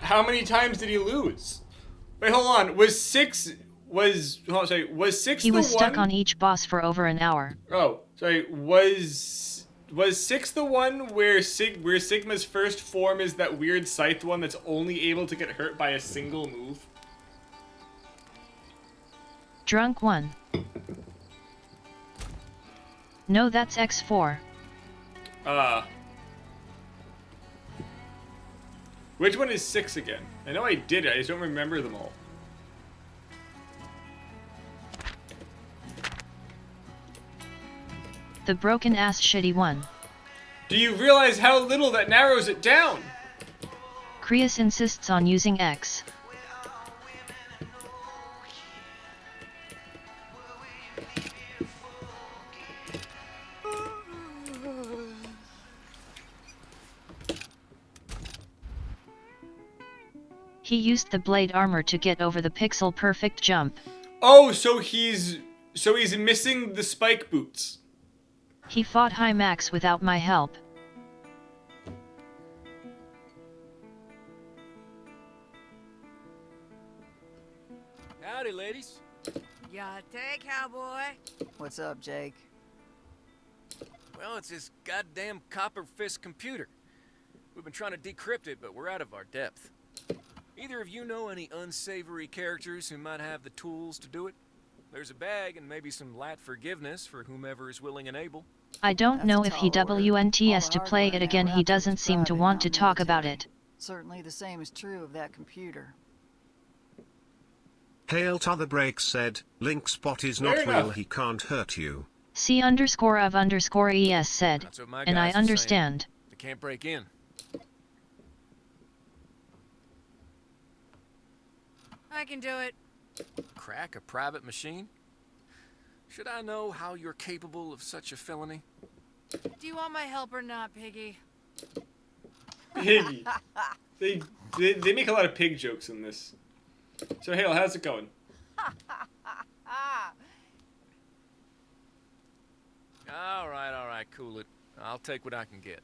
How many times did he lose? Wait, hold on. Was 6 was was 6 He the was stuck one? on each boss for over an hour. Oh, sorry. Was 6 the one where Sigma's first form is that weird scythe one that's only able to get hurt by a single move? Drunk 1. No, that's X4. Which one is 6 again? I know I did it, I just don't remember them all. The broken ass shitty one. Do you realize how little that narrows it down? Creus insists on using X. He used the blade armor to get over the pixel perfect jump. Oh, so he's missing the spike boots. He fought high max without my help. Howdy, ladies. Yate, cowboy. What's up, Jake? Well, it's this goddamn copper fist computer. We've been trying to decrypt it, but we're out of our depth. Either of you know any unsavory characters who might have the tools to do it? There's a bag and maybe some light forgiveness for whomever is willing and able. I don't know if he tall order. WNTS to play it again. He doesn't seem to want to talk about it. Certainly the same is true of that computer. Hail to the break said, Lynx-Bot is not real, he can't hurt you. C_of_ES said, That's what my and I guys are understand. saying. They can't break in. I can do it. Crack a private machine? Should I know how you're capable of such a felony? Do you want my help or not, Piggy? Piggy. They make a lot of pig jokes in this. So Hale, how's it going? All right, cool it. I'll take what I can get.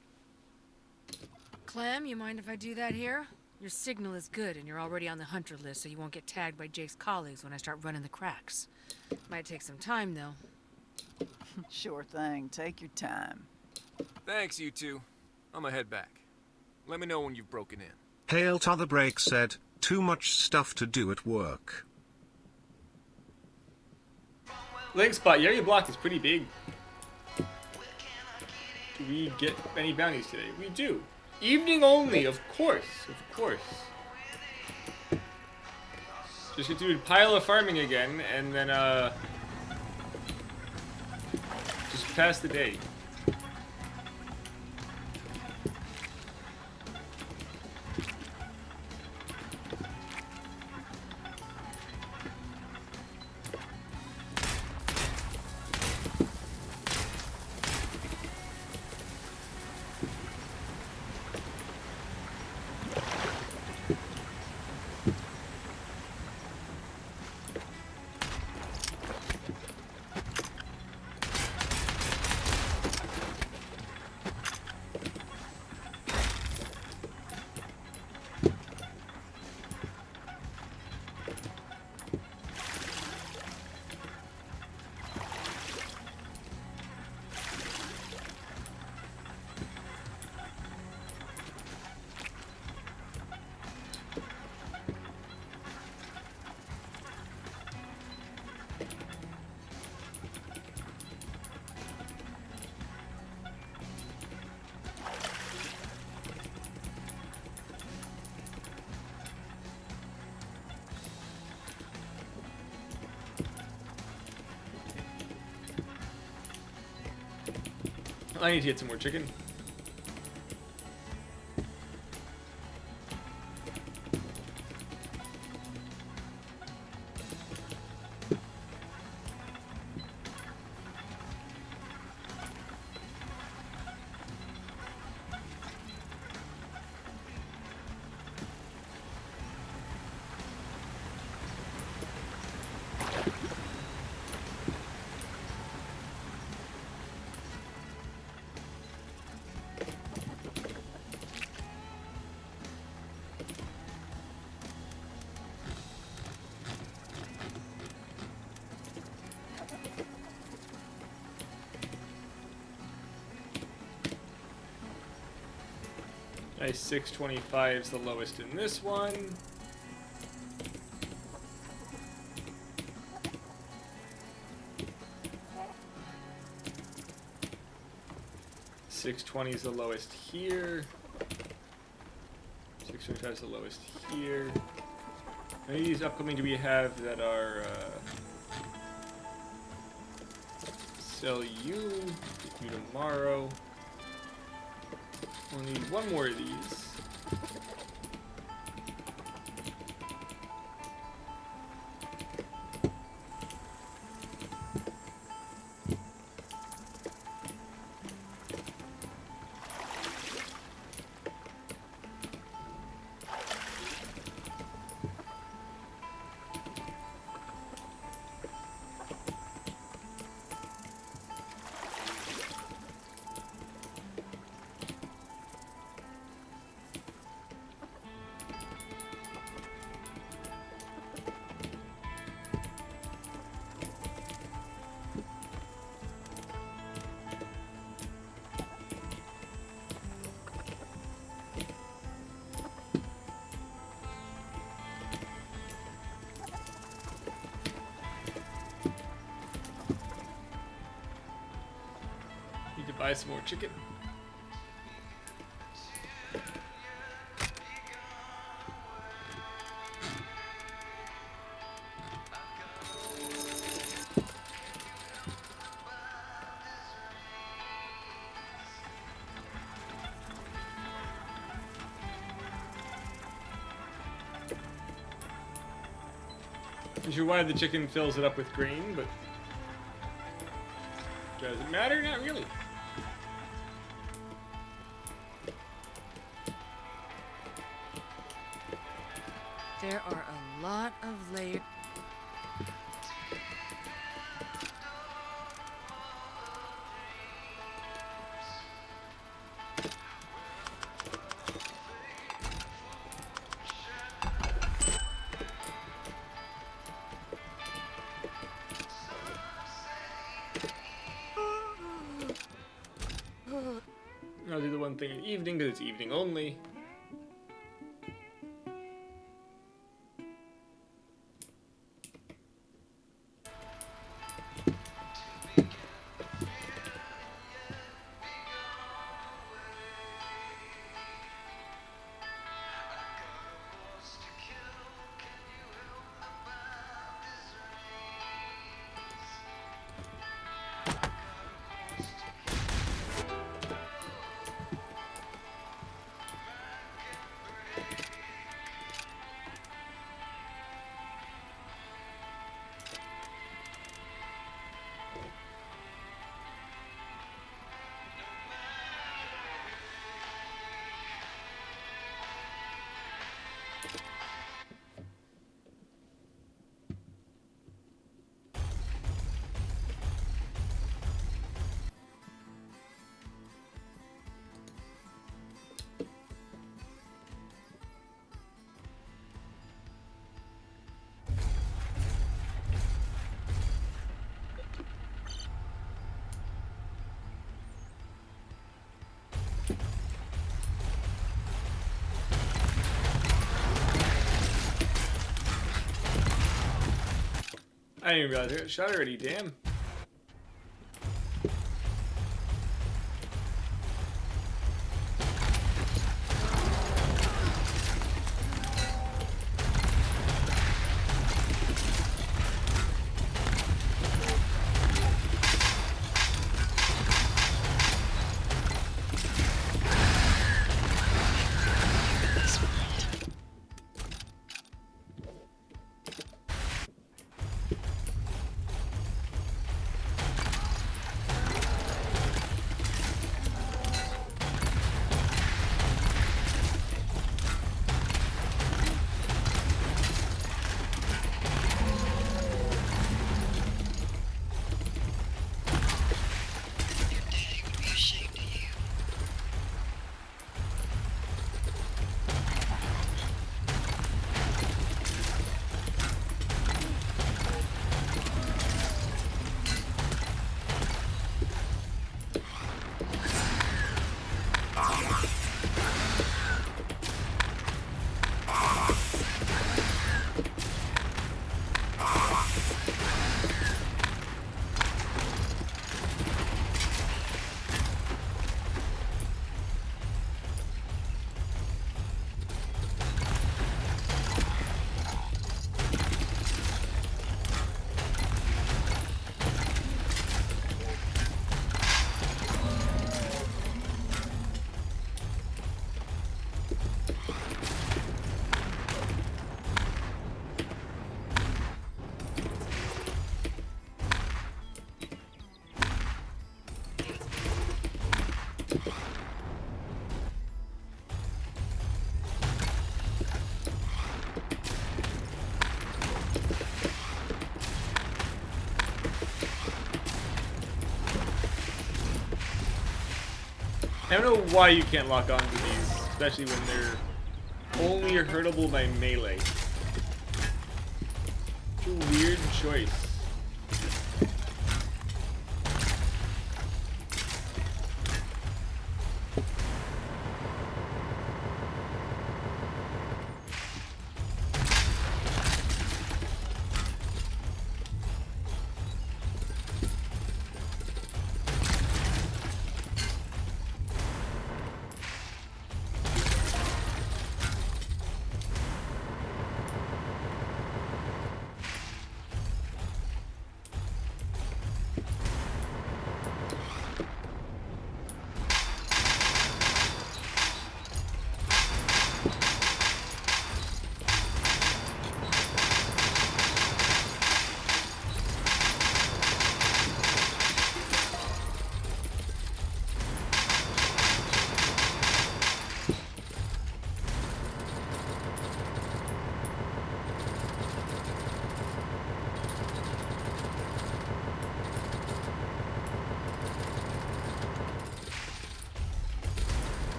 Clem, you mind if I do that here? Your signal is good, and you're already on the hunter list, so you won't get tagged by Jake's colleagues when I start running the cracks. Might take some time, though. Sure thing. Take your time. Thanks, you two. I'm gonna head back. Let me know when you've broken in. Hail to the break said, too much stuff to do at work. Lynx-Bot, your area block is pretty big. Do we get any bounties today? We do. Evening only, of course, of course. Just get to do a pile of farming again, and then, just pass the day. I need to get some more chicken. Nice 625 is the lowest in this one. $620 is the lowest here. 625 is the lowest here. Any of these upcoming do we have that are sell you tomorrow? We'll need one more of these. Need to buy some more chicken. Not sure why the chicken fills it up with green, but does it matter? Not really. There are a lot of layers. I'll do the one thing in evening because it's evening only. I didn't even realize I got shot already, damn. I don't know why you can't lock onto these, especially when they're only hurtable by melee. It's a weird choice.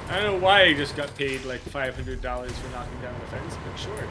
I don't know why I just got paid like $500 for knocking down the fence, but sure.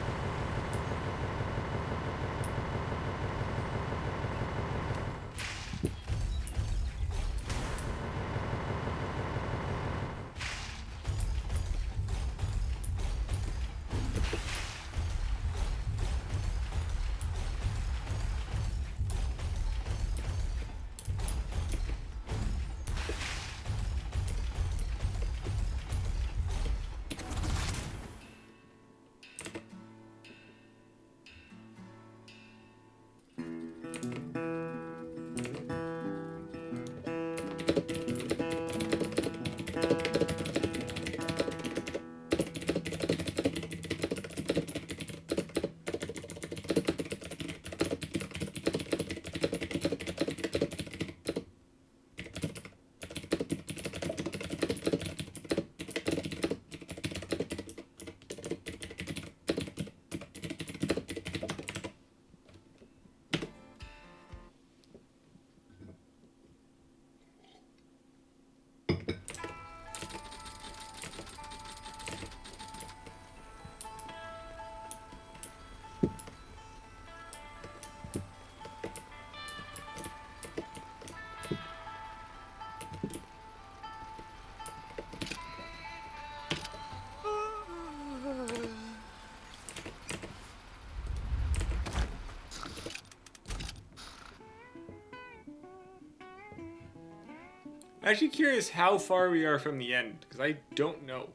I'm actually curious how far we are from the end, because I don't know.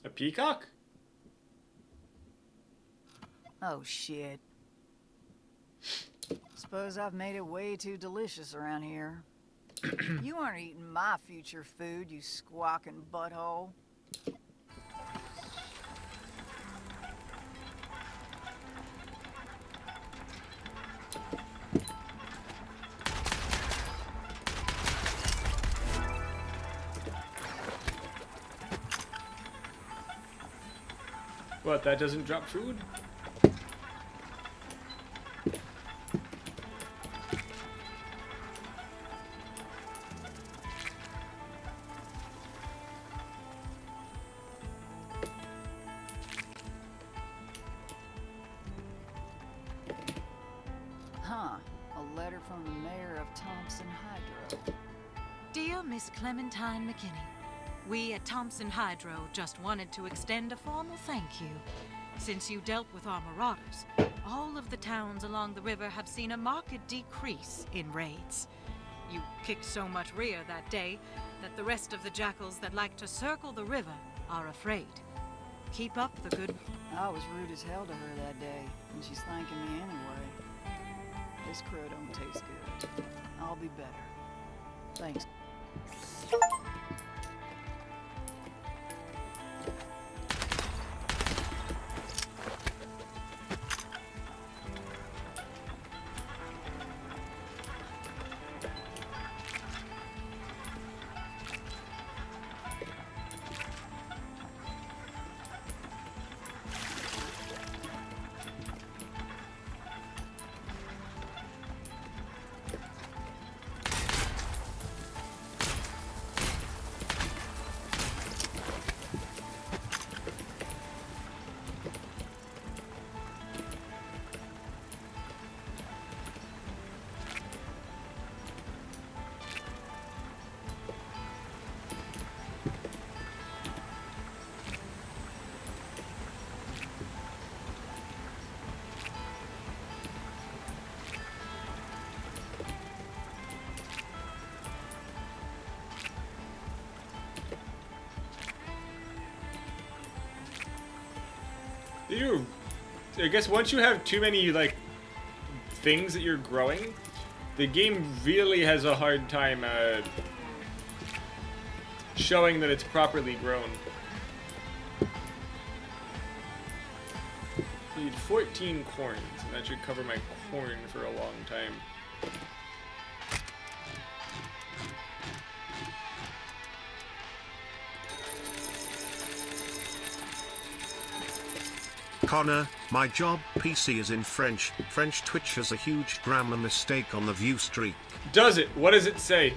A peacock? Oh, shit. Suppose I've made it way too delicious around here. You aren't eating my future food, you squawking butthole. What, that doesn't drop food? Huh. A letter from the mayor of Thompson Hydro. Dear Miss Clementine McKinney, we at Thompson Hydro just wanted to extend a formal thank you. Since you dealt with our marauders, all of the towns along the river have seen a marked decrease in raids. You kicked so much rear that day that the rest of the jackals that like to circle the river are afraid. Keep up the good... I was rude as hell to her that day, and she's thanking me anyway. This crow don't taste good. I'll be better. Thanks. I guess once you have too many, like, things that you're growing, the game really has a hard time, showing that it's properly grown. I need 14 corns, and that should cover my corn for a long time. Connor, my job PC is in French. French Twitch has a huge grammar mistake on the view streak. Does it? What does it say?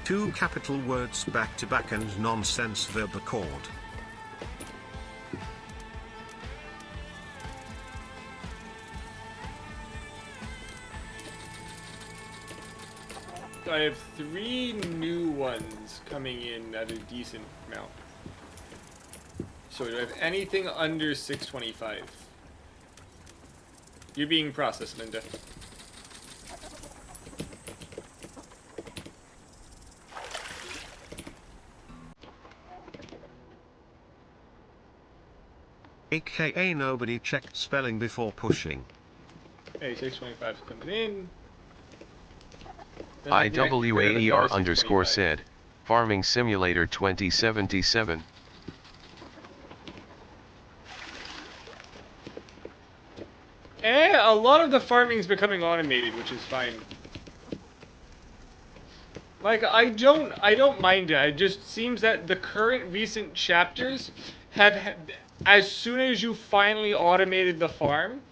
Two capital words back to back and nonsense verb accord. I have 3 new ones coming in at a decent amount. So do I have anything under 625? You're being processed, Linda. AKA nobody checked spelling before pushing. Hey, 625 is coming in. IWAER_ said, Farming Simulator 2077. A lot of the farming is becoming automated, which is fine. Like, I don't mind it. It just seems that the current recent chapters have, as soon as you finally automated the farm,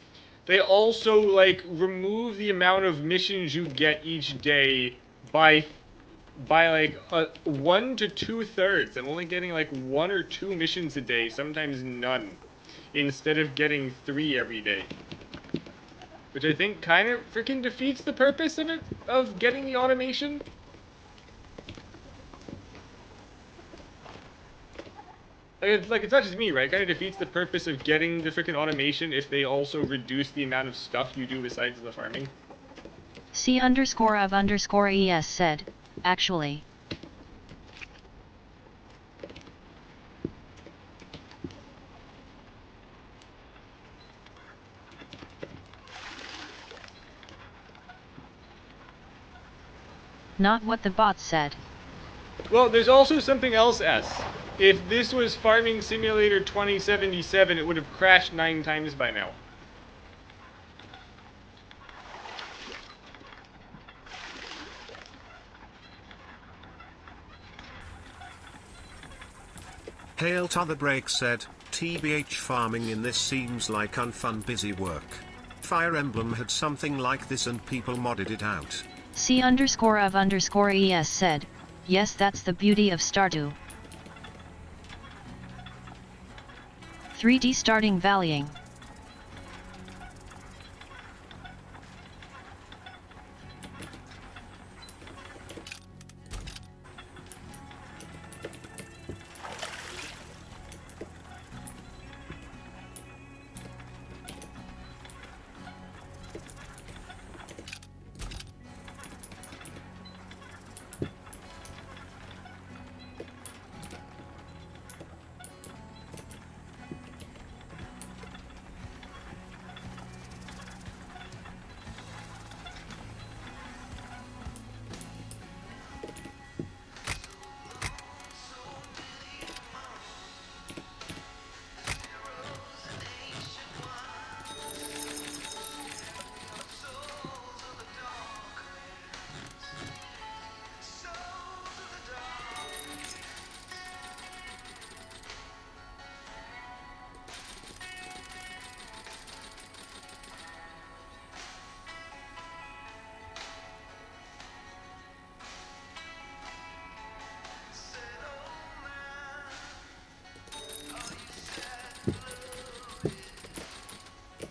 they also, like, remove the amount of missions you get each day by like 1 to 2/3. I'm only getting like 1 or 2 missions a day, sometimes none, instead of getting 3 every day. Which I think kind of freaking defeats the purpose of it, of getting the automation. It's not just me, right? It kind of defeats the purpose of getting the freaking automation if they also reduce the amount of stuff you do besides the farming. C_of_es said, actually. Not what the bot said. Well, there's also something else, S. If this was Farming Simulator 2077, it would have crashed 9 times by now. Hail to the break said, TBH farming in this seems like unfun busy work. Fire Emblem had something like this and people modded it out. C_of_es said, yes, that's the beauty of Stardew. 3D starting valleying.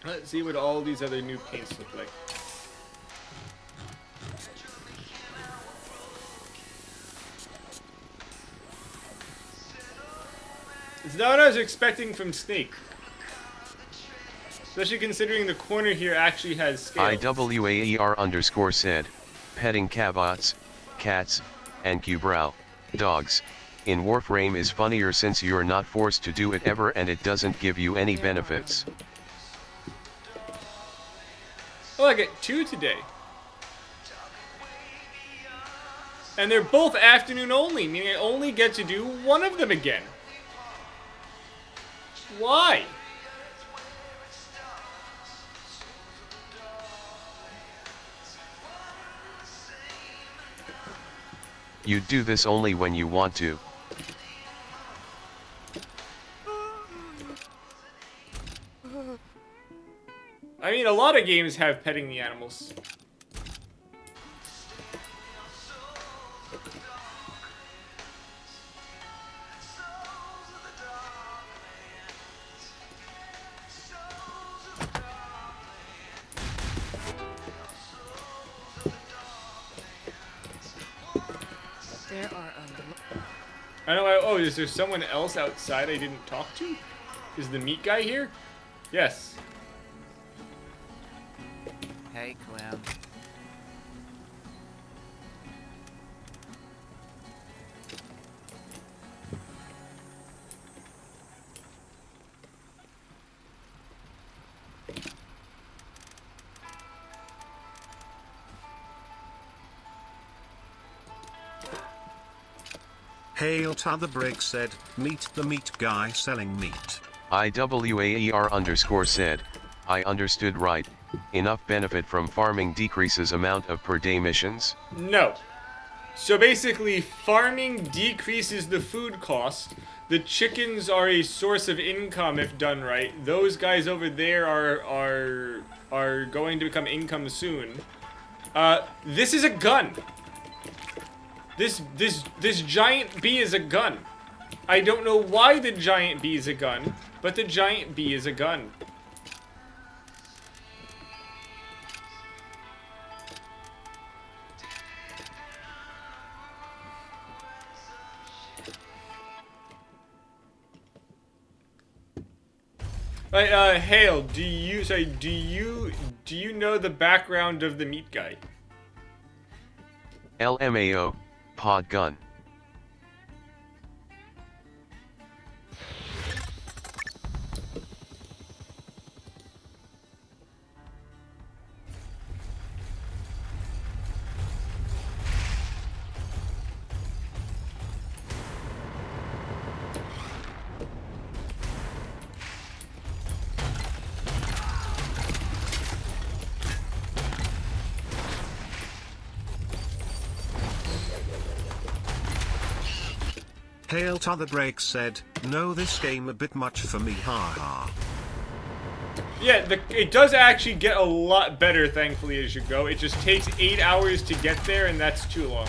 Let's see what all these other new paints look like. It's not what I was expecting from Snake. Especially considering the corner here actually has scale. IWAER_ said, petting cabots, cats, and Cubrow, dogs, in Warframe is funnier since you're not forced to do it ever and it doesn't give you any benefits. Oh, I get 2 today. And they're both afternoon only, meaning I only get to do one of them again. Why? You do this only when you want to. I mean, a lot of games have petting the animals. There are I know. Oh, is there someone else outside I didn't talk to? Is the meat guy here? Yes. Hey, Clem. Hail to the break said, meet the meat guy selling meat. IWAER_ said, I understood right, enough benefit from farming decreases amount of per day missions? No. So basically, farming decreases the food cost. The chickens are a source of income if done right. Those guys over there are going to become income soon. This is a gun. This giant bee is a gun. I don't know why the giant bee is a gun, but the giant bee is a gun. Hale, do you know the background of the meat guy? LMAO, pod gun. Hail to the break said, no this game a bit much for me haha. Yeah, it does actually get a lot better, thankfully, as you go. It just takes 8 hours to get there, and that's too long.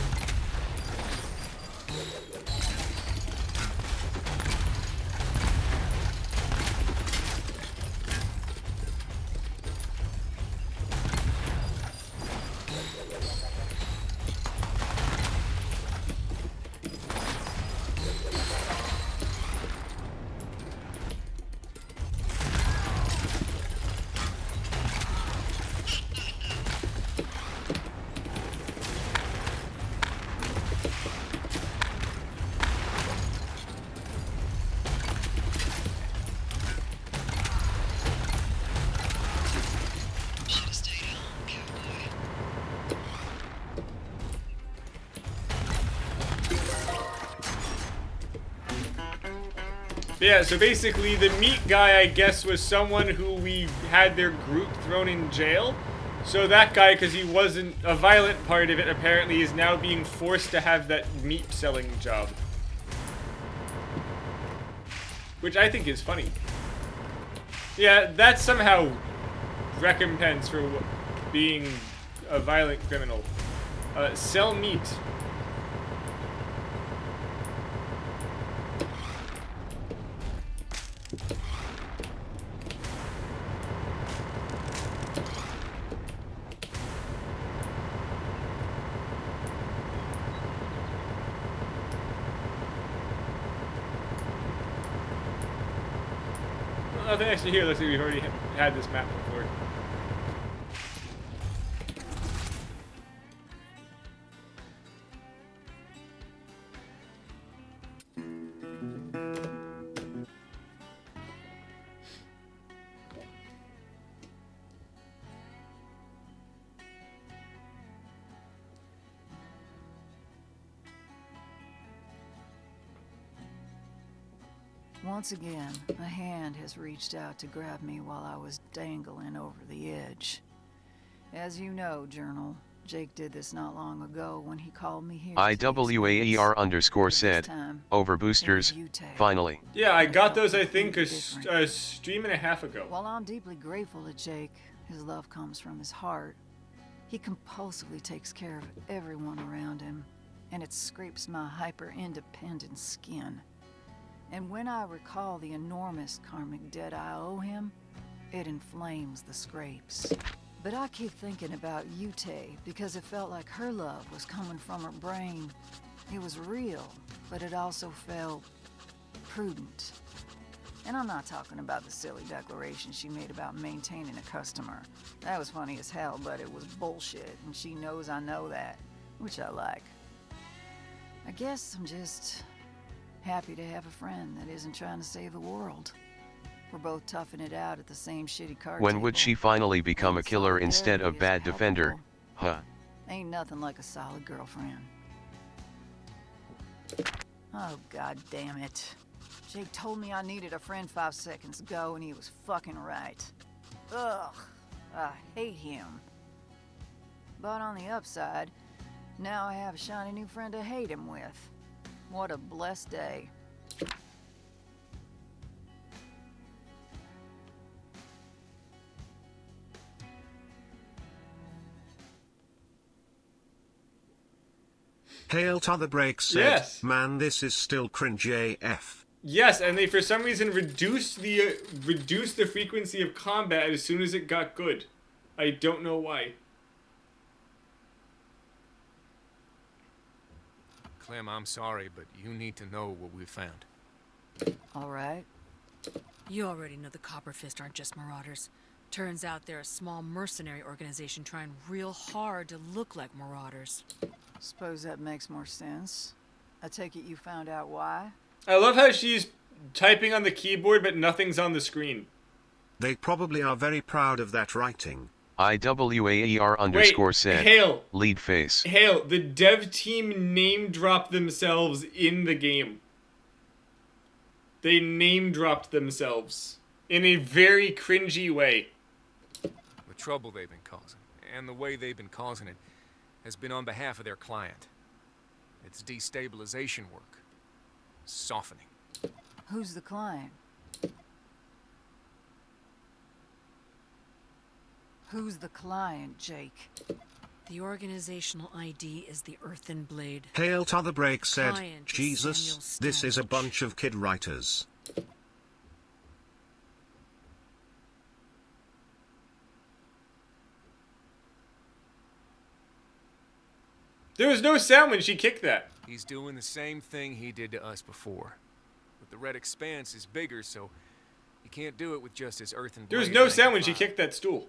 Yeah, so basically the meat guy, I guess, was someone who we had their group thrown in jail. So that guy, because he wasn't a violent part of it, apparently is now being forced to have that meat selling job. Which I think is funny. Yeah, that's somehow recompense for being a violent criminal. Sell meat. Nothing actually here. Looks like we've already had this map before. Once again, a hand has reached out to grab me while I was dangling over the edge. As you know, Journal, Jake did this not long ago when he called me here. IWAER_ said, over boosters, finally. Yeah, I got those, I think, a stream and a half ago. While I'm deeply grateful to Jake, his love comes from his heart. He compulsively takes care of everyone around him, and it scrapes my hyper-independent skin. And when I recall the enormous karmic debt I owe him, it inflames the scrapes. But I keep thinking about Yute because it felt like her love was coming from her brain. It was real, but it also felt prudent. And I'm not talking about the silly declaration she made about maintaining a customer. That was funny as hell, but it was bullshit, and she knows I know that, which I like. I guess I'm just happy to have a friend that isn't trying to save the world. We're both toughing it out at the same shitty card When table. would she finally become a killer instead of bad defender? Huh. Ain't nothing like a solid girlfriend. Oh, god damn it. Jake told me I needed a friend 5 seconds ago, and he was fucking right. Ugh, I hate him. But on the upside, now I have a shiny new friend to hate him with. What a blessed day. Hail to the break said, Yes. Man this is still cringe AF. Yes, and they for some reason reduced the frequency of combat as soon as it got good. I don't know why. Clem, I'm sorry, but you need to know what we found. All right. You already know the Copper Fist aren't just marauders. Turns out they're a small mercenary organization trying real hard to look like marauders. Suppose that makes more sense. I take it you found out why? I love how she's typing on the keyboard, but nothing's on the screen. They probably are very proud of that writing. IWAER_ said, Hail. lead face. Hail, the dev team name dropped themselves in the game. They name dropped themselves in a very cringy way. The trouble they've been causing, and the way they've been causing it, has been on behalf of their client. It's destabilization work. softening. Who's the client? Who's the client, Jake? The organizational ID is the Earthen Blade. Hail to the break said, Client is Jesus, Samuel this is a Stanage. bunch of kid writers. There was no sound when she kicked that. He's doing the same thing he did to us before. But the red expanse is bigger, so he can't do it with just his earthen blade. There was no and sound when she fire. kicked that stool.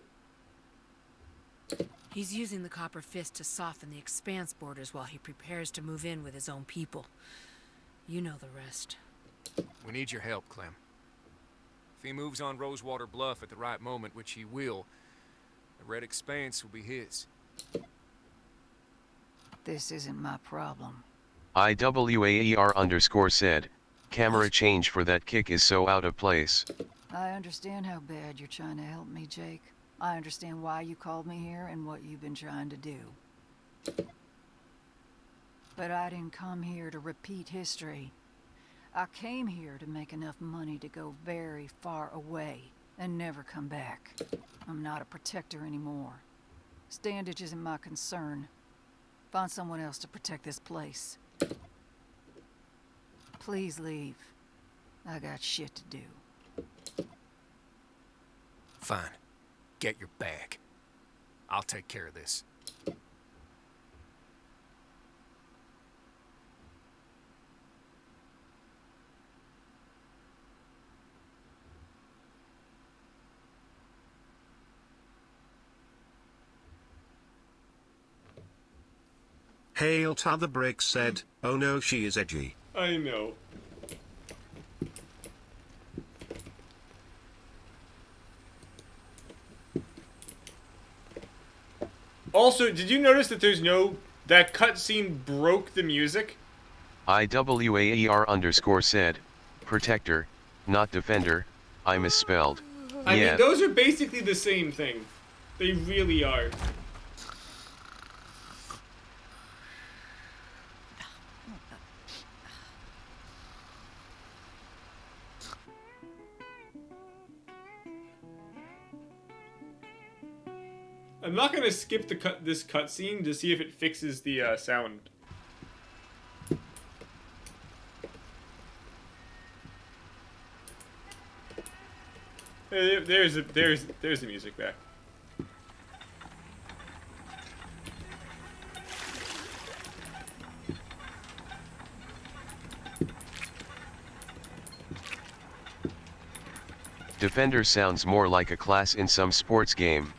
He's using the copper fist to soften the expanse borders while he prepares to move in with his own people. You know the rest. We need your help, Clem. If he moves on Rosewater Bluff at the right moment, which he will, the red expanse will be his. This isn't my problem. IWAER_ said, camera change for that kick is so out of place. I understand how bad you're trying to help me, Jake. I understand why you called me here and what you've been trying to do. But I didn't come here to repeat history. I came here to make enough money to go very far away and never come back. I'm not a protector anymore. Standage isn't my concern. Find someone else to protect this place. Please leave. I got shit to do. Fine. Get your bag. I'll take care of this. Hail to the break said, oh no, she is edgy. I know. Also, did you notice that that cutscene broke the music? IWAER_ said, protector, not defender, I misspelled. I Yeah. mean, those are basically the same thing. They really are. I'm not gonna skip this cutscene to see if it fixes the sound. There's the music back. Defender sounds more like a class in some sports game.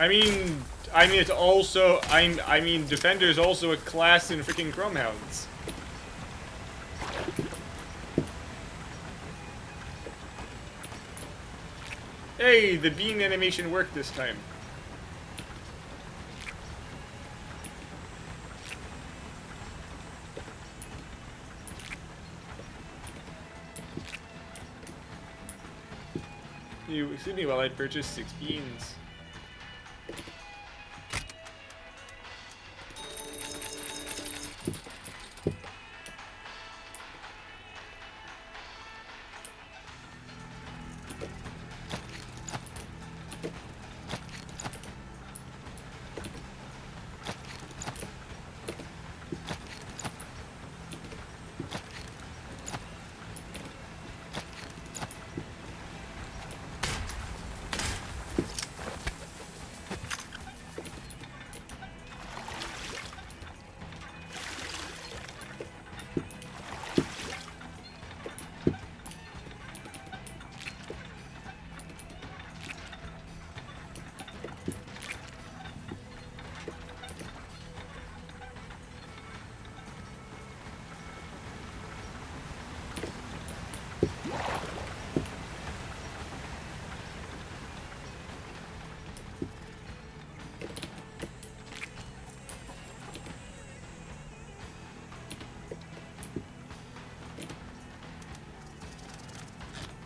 I mean, it's also, I mean, Defender's also a class in freaking Chromehounds. Hey, the beam animation worked this time. Excuse me while I purchase 6 beans.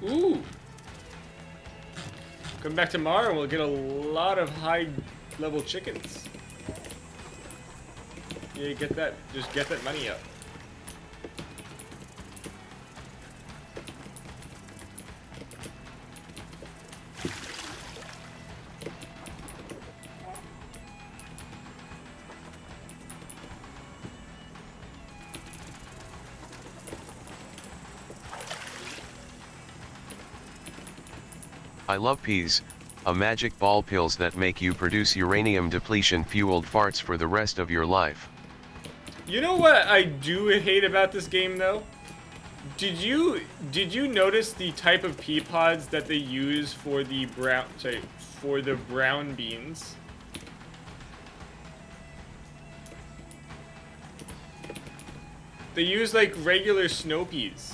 Ooh! Come back tomorrow and we'll get a lot of high-level chickens. Yeah, get that. Just get that money up. I love peas, a magic ball pills that make you produce uranium depletion fueled farts for the rest of your life. You know what I do hate about this game though? Did you notice the type of pea pods that they use for the brown beans? They use like regular snow peas.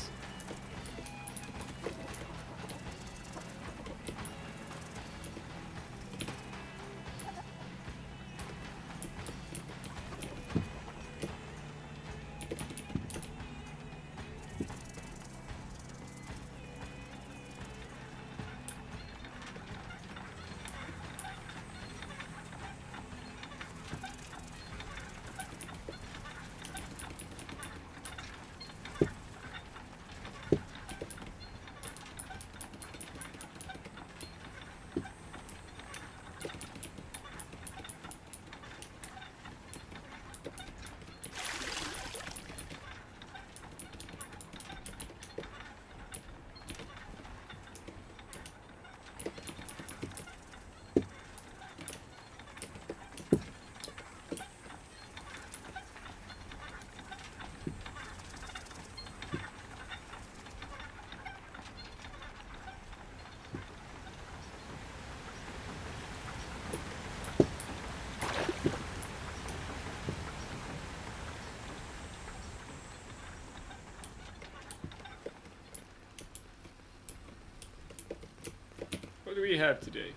What do we have today?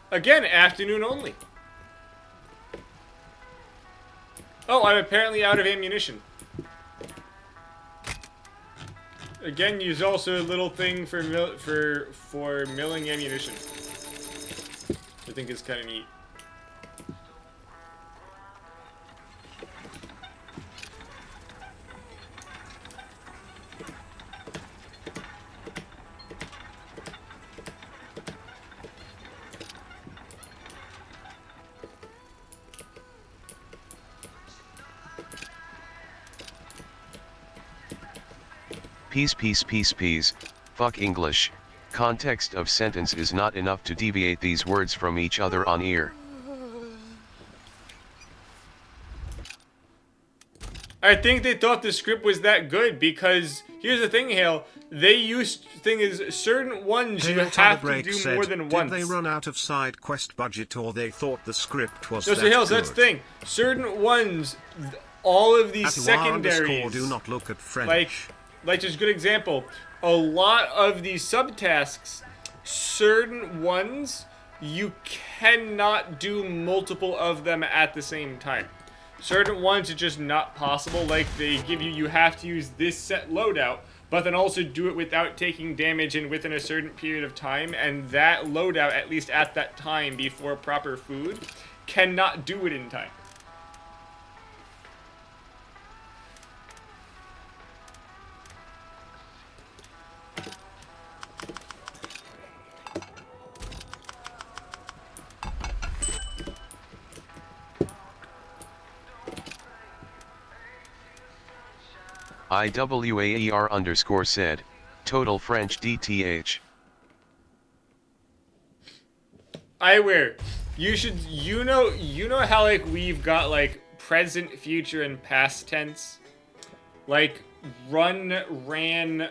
Again, afternoon only. Oh, I'm apparently out of ammunition. Again, use also a little thing for milling ammunition. I think is kind of neat. Peas, fuck English. Context of sentence is not enough to deviate these words from each other on ear. I think they thought the script was that good because here's the thing, Hale. They used thing is certain ones you have to do more than once. Did they run out of side quest budget or they thought the script was no, that so Hales, good? that's the thing. Certain ones, all of these secondaries. Do not look at French. Like just a good example. A lot of these subtasks, certain ones, you cannot do multiple of them at the same time. Certain ones are just not possible, like they give you have to use this set loadout, but then also do it without taking damage and within a certain period of time, and that loadout, at least at that time before proper food, cannot do it in time. IWAER_ said, total French DTH. Eyewear, you know how like we've got like present, future, and past tense? Like run, ran,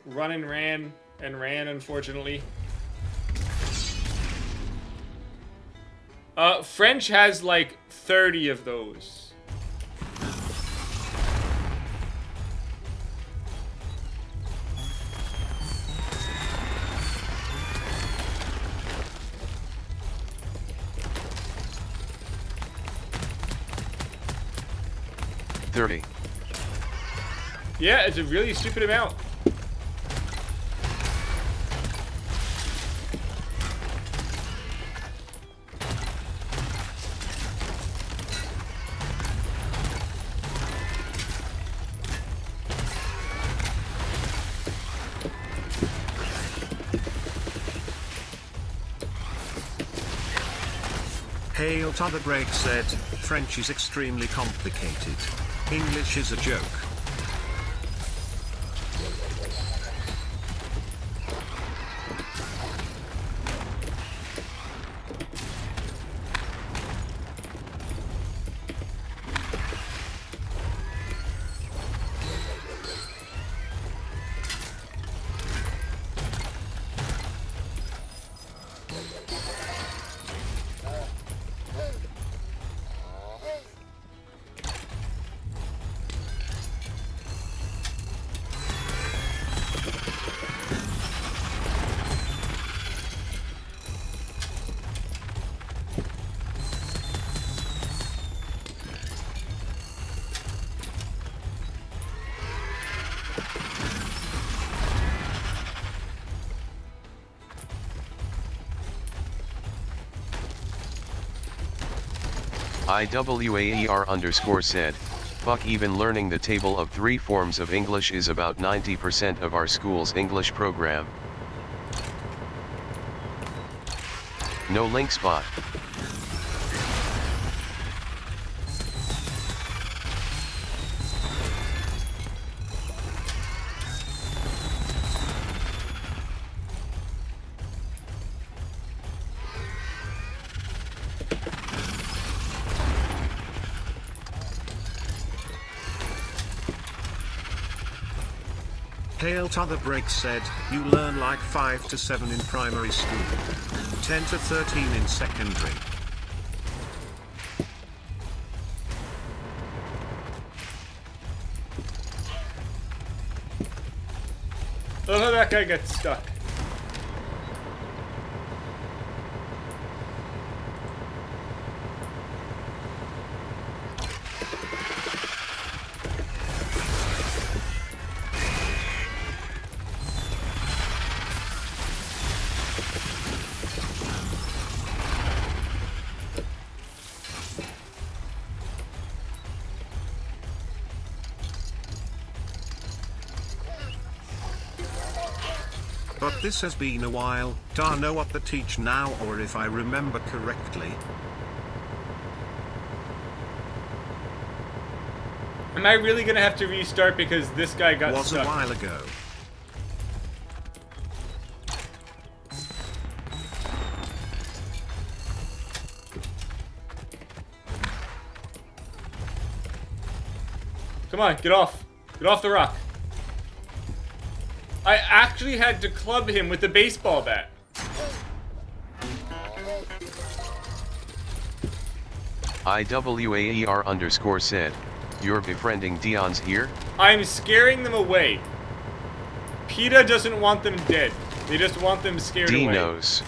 run and ran, unfortunately. French has like 30 of those. Yeah, it's a really stupid amount. Hail to the break said, French is extremely complicated. English is a joke. IWAER_ said, fuck, even learning the table of 3 forms of English is about 90% of our school's English program. No link spot. Hail to the break said, you learn like 5 to 7 in primary school. 10 to 13 in secondary. Oh, how that guy got stuck. But this has been a while. Do I know what to teach now, or if I remember correctly? Am I really gonna have to restart because this guy got Was stuck? a while ago. Come on, get off. Get off the rock. I actually had to club him with the baseball bat. IWAER_ said, you're befriending Dion's here? I'm scaring them away. PETA doesn't want them dead. They just want them scared D away. knows.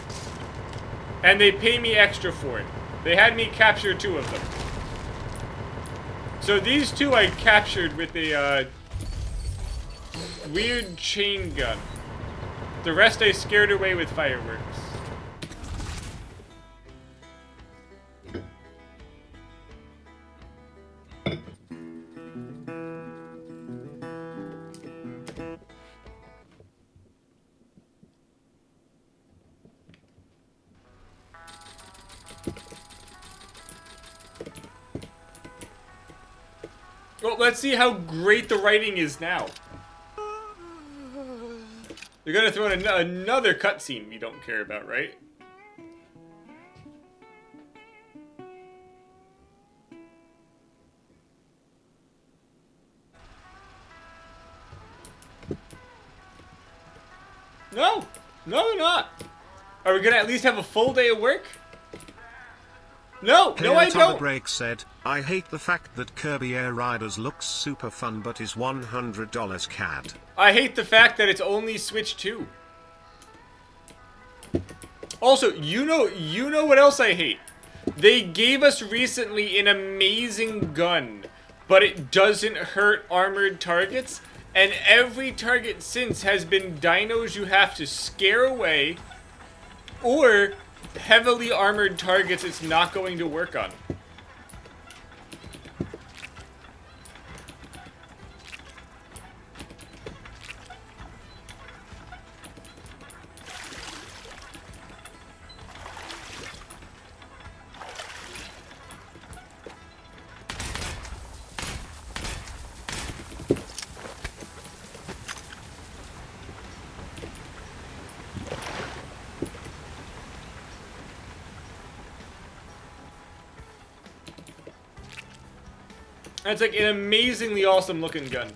And they pay me extra for it. They had me capture 2 of them. So these 2 I captured with a weird chain gun. The rest I scared away with fireworks. Well, let's see how great the writing is now. They're gonna throw in another cutscene we don't care about, right? No! No, they're not! Are we gonna at least have a full day of work? No! No, I Hail to the don't! break said, I hate the fact that Kirby Air Riders looks super fun but is $100 CAD. I hate the fact that it's only Switch 2. Also, you know what else I hate? They gave us recently an amazing gun, but it doesn't hurt armored targets, and every target since has been dinos you have to scare away, or heavily armored targets it's not going to work on. And it's like an amazingly awesome looking gun.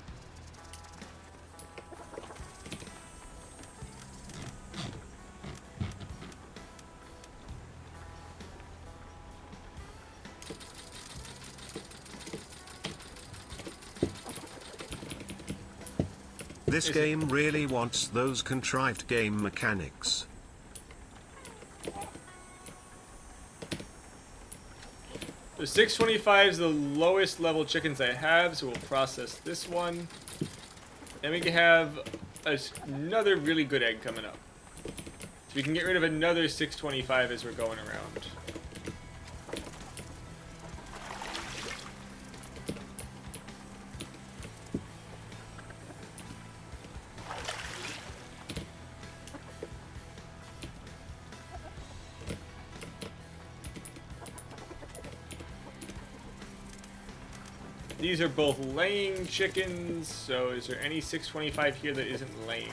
This game really wants those contrived game mechanics. The 625 is the lowest level chickens I have, so we'll process this one. And we can have another really good egg coming up. So we can get rid of another 625 as we're going around. These are both laying chickens, so is there any 625 here that isn't laying?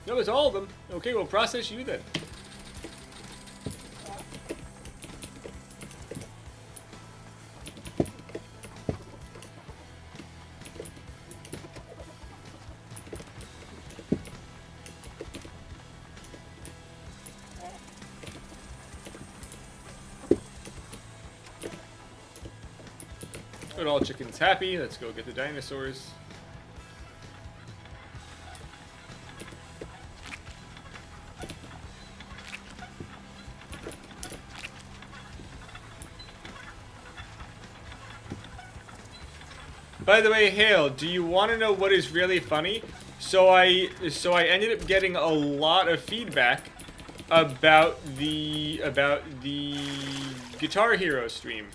No, it's all of them. Okay, we'll process you then. Good, all chickens happy. Let's go get the dinosaurs. By the way, Hale, do you want to know what is really funny? So I ended up getting a lot of feedback about the Guitar Hero stream.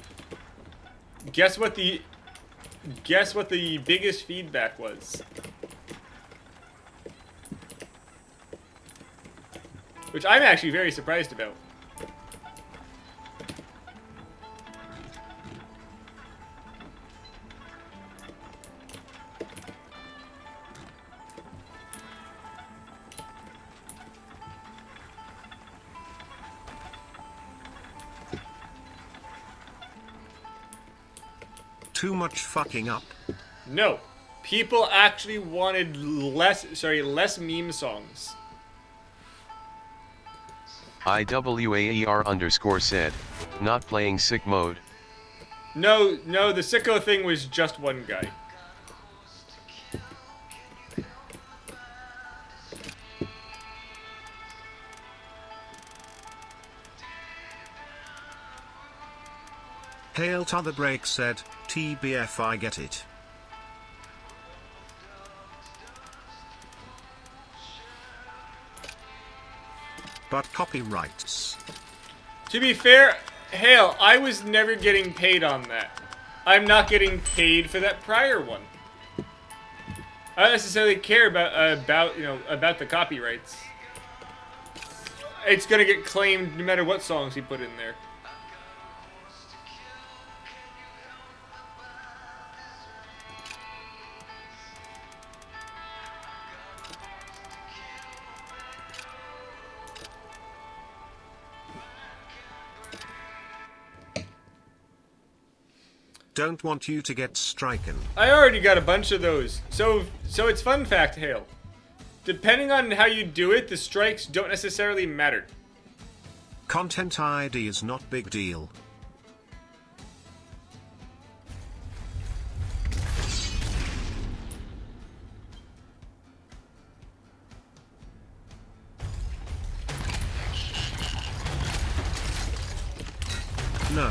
Guess what the biggest feedback was? Which I'm actually very surprised about. Too much fucking up. No. People actually wanted less meme songs. IWAER_ said, not playing sick mode. No, the sicko thing was just one guy. Hail to the break said, TBF I get it. But copyrights. To be fair, Hale, I was never getting paid on that. I'm not getting paid for that prior one. I don't necessarily care about the copyrights. It's gonna get claimed no matter what songs he put in there. Don't want you to get striken. I already got a bunch of those. So it's fun fact, Hale. Depending on how you do it, the strikes don't necessarily matter. Content ID is not big deal. No.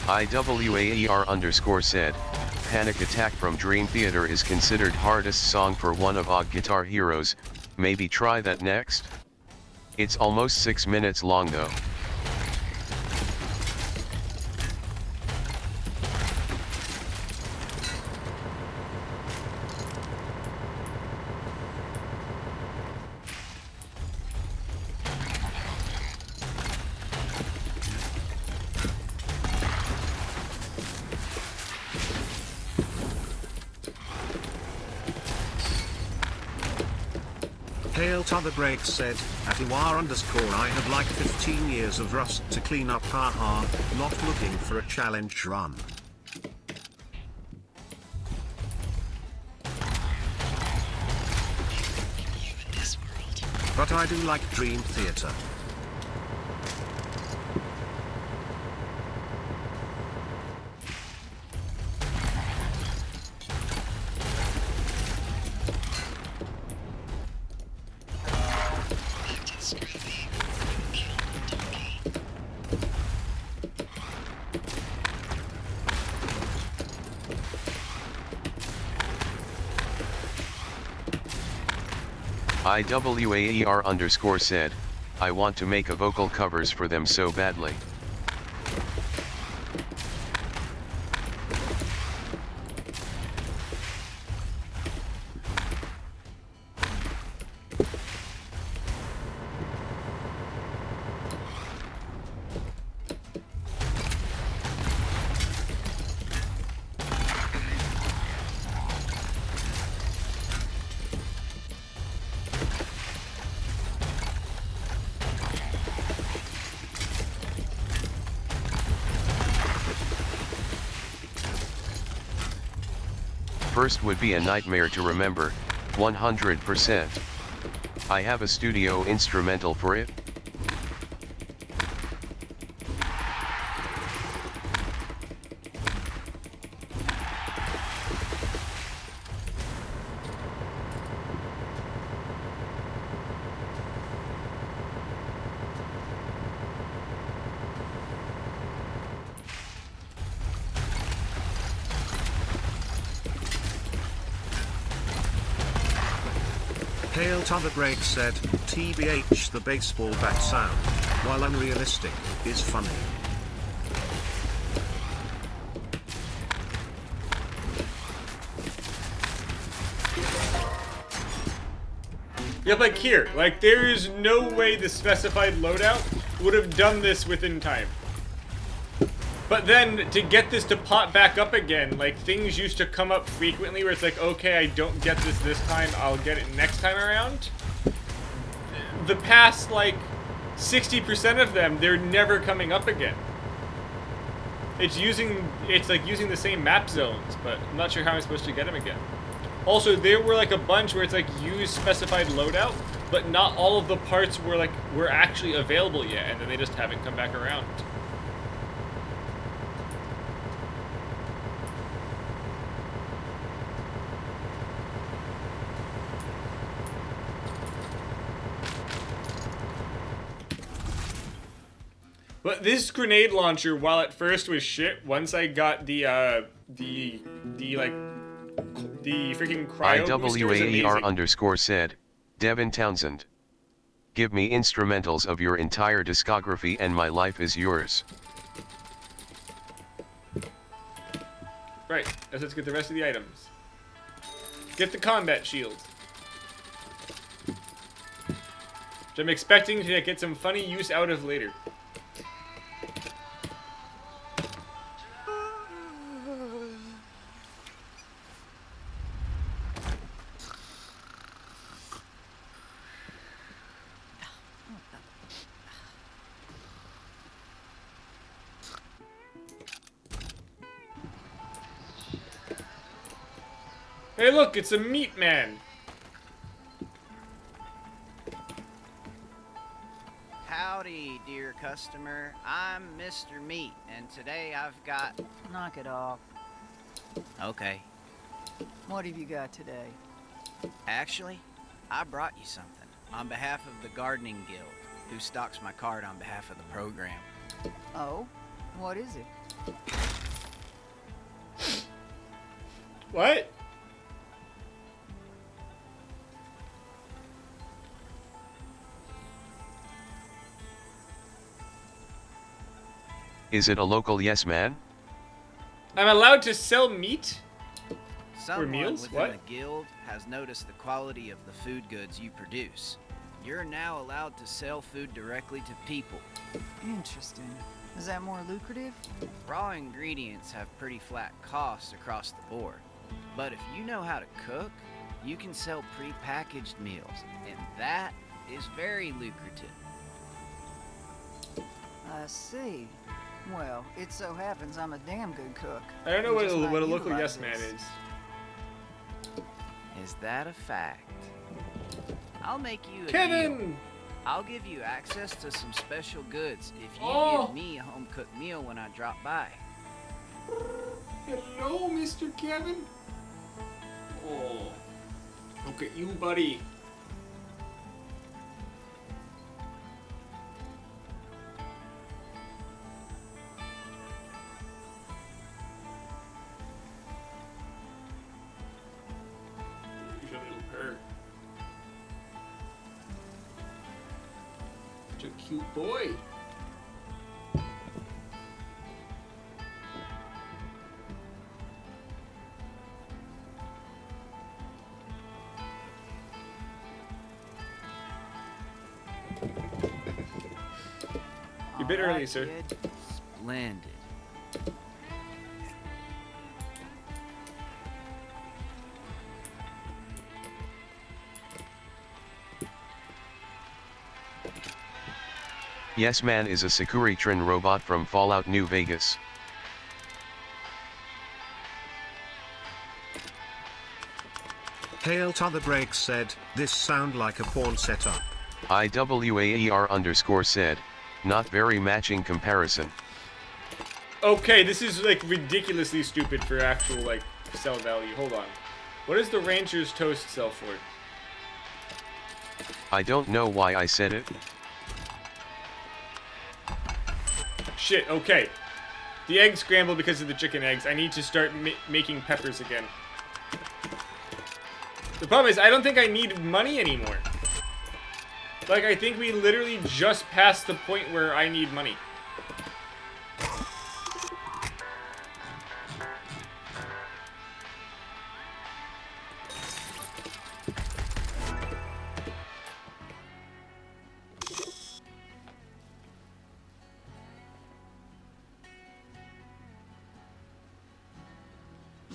IWAER_ said, Panic Attack from Dream Theater is considered hardest song for one of OG Guitar Heroes, maybe try that next? It's almost 6 minutes long though. Hail to the break said, at IWAR_, I have like 15 years of rust to clean up, haha, not looking for a challenge run. But I do like Dream Theater. IWAER_ said, I want to make a vocal covers for them so badly. First would be a nightmare to remember, 100%. I have a studio instrumental for it. Hail to the Greg said, TBH the baseball bat sound, while unrealistic, is funny. Yeah, like here, like there is no way the specified loadout would have done this within time. But then, to get this to pop back up again, like, things used to come up frequently where it's like, okay, I don't get this time, I'll get it next time around. The past, like, 60% of them, they're never coming up again. It's like using the same map zones, but I'm not sure how I'm supposed to get them again. Also, there were, like, a bunch where it's like, use specified loadout, but not all of the parts were actually available yet, and then they just haven't come back around. But this grenade launcher, while at first was shit, once I got the freaking cryo booster, is amazing. IWAER_ said, Devin Townsend. Give me instrumentals of your entire discography and my life is yours. Right, let's get the rest of the items. Get the combat shield. Which I'm expecting to get some funny use out of later. Hey look, it's a meat man! Howdy, dear customer. I'm Mr. Meat, and today I've got... Knock it off. Okay. What have you got today? Actually, I brought you something on behalf of the Gardening Guild, who stocks my cart on behalf of the program. Oh? What is it? What? Is it a local yes man? I'm allowed to sell meat? Someone meals? within What? the guild has noticed the quality of the food goods you produce. You're now allowed to sell food directly to people. Interesting. Is that more lucrative? Raw ingredients have pretty flat costs across the board. But if you know how to cook, you can sell pre-packaged meals, and that is very lucrative. I see. Well, it so happens I'm a damn good cook. I don't know Which is what a might local utilize yes man this. is. Is that a fact? I'll make you a deal. Kevin! I'll give you access to some special goods if you Oh. give me a home-cooked meal when I drop by. Hello, Mr. Kevin. Oh, look at you, buddy. Here's a little purr. cute boy. You're a bit early, sir. Kid. Splendid. Yes Man is a Securitron robot from Fallout New Vegas. Hail to the Break said, this sound like a porn setup. IWAER_ said, not very matching comparison. Okay, this is like ridiculously stupid for actual like sell value. Hold on. What does the Ranger's toast sell for? I don't know why I said it. Shit, okay. The eggs scrambled because of the chicken eggs. I need to start making peppers again. The problem is, I don't think I need money anymore. Like, I think we literally just passed the point where I need money.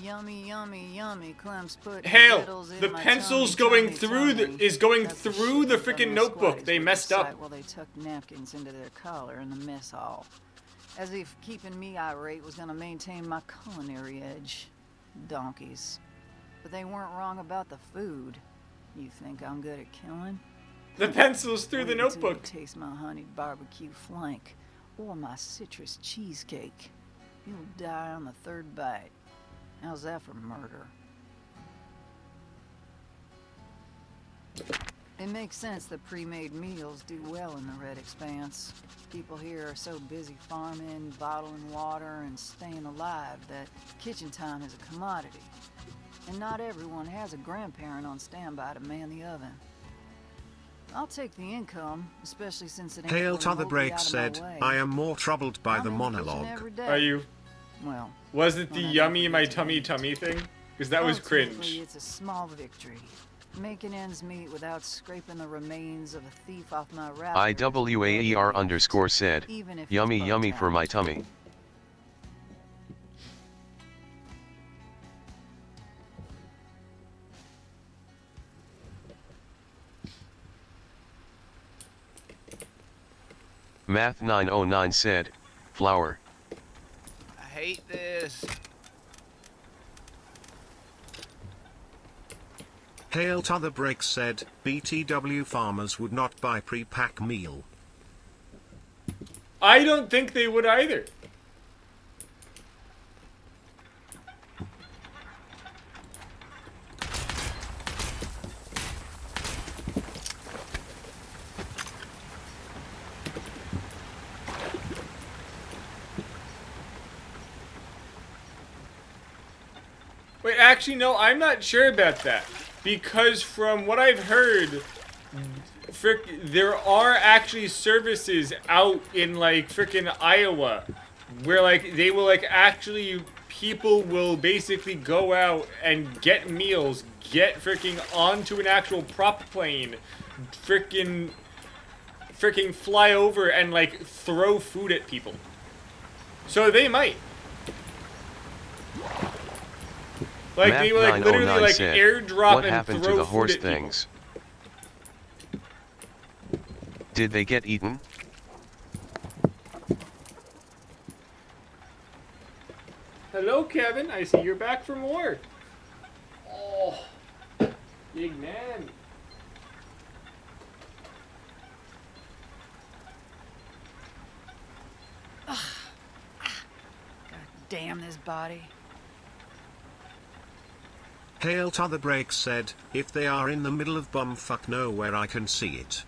Yummy, yummy, yummy. Clem's put Hail! needles in The my pencil's tummy, going tummy, through tummy. is going That's the through shit the that done freaking the notebook. squatties They with messed the up. sight while they tucked napkins into their collar in the mess hall. As if keeping me irate was gonna maintain my culinary edge. Donkeys. But they weren't wrong about the food. You think I'm good at killing? The pencil's through the Wait until you notebook. taste my honeyed barbecue flank or my citrus cheesecake. You'll die on the third bite. How's that for murder? It makes sense that pre-made meals do well in the Red Expanse. People here are so busy farming, bottling water, and staying alive that kitchen time is a commodity. And not everyone has a grandparent on standby to man the oven. I'll take the income, especially since it ain't Hail gonna to the hold me Break out of my said, way. I am more troubled by I'm the in kitchen monologue. every day. Are you? Well, Was it the when I yummy never my get to tummy eat. tummy thing? Because that was Ultimately, cringe. it's a small victory. Making ends meet without scraping the remains of a thief off my wrapper. IWAER_ said, Even if yummy it's yummy for my bugged tummy. Math 909 said, flour. I hate this. Hail to the Break said, BTW farmers would not buy pre-pack meal. I don't think they would either. Wait, actually, no, I'm not sure about that. Because from what I've heard, there are actually services out in, like, frickin' Iowa where, like, they will, like, actually, people will basically go out and get meals, get frickin' onto an actual prop plane, frickin' fly over and, like, throw food at people. So they might. Like, Math they will, like, literally, 909 like, said, airdrop what and happened throw to the food horse at people. things? Did they get eaten? Hello, Kevin. I see you're back from work. Oh, big man. God damn this body. Hail to the Break said, if they are in the middle of bumfuck nowhere I can see it.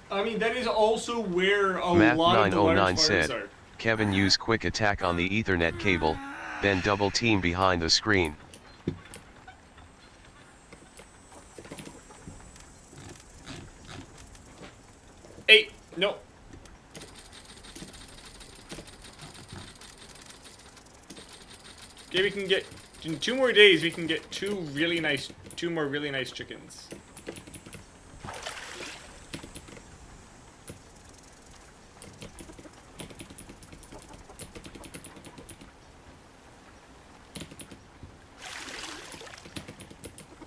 I mean, that is also where a Math lot of the large 909 farms said, are. Kevin use quick attack on the Ethernet cable, then double team behind the screen. Hey, No. Okay, we can get, in 2 more days, we can get 2 more really nice chickens.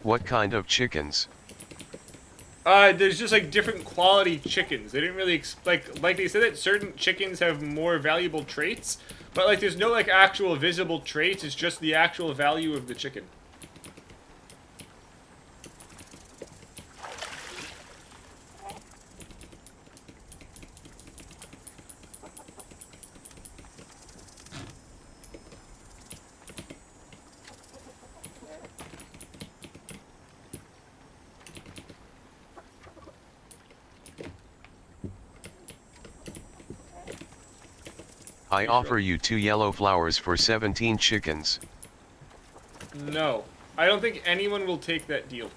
What kind of chickens? There's just like different quality chickens. They didn't really like they said that certain chickens have more valuable traits, but like there's no like actual visible traits. It's just the actual value of the chicken. I offer you 2 yellow flowers for 17 chickens. No, I don't think anyone will take that deal.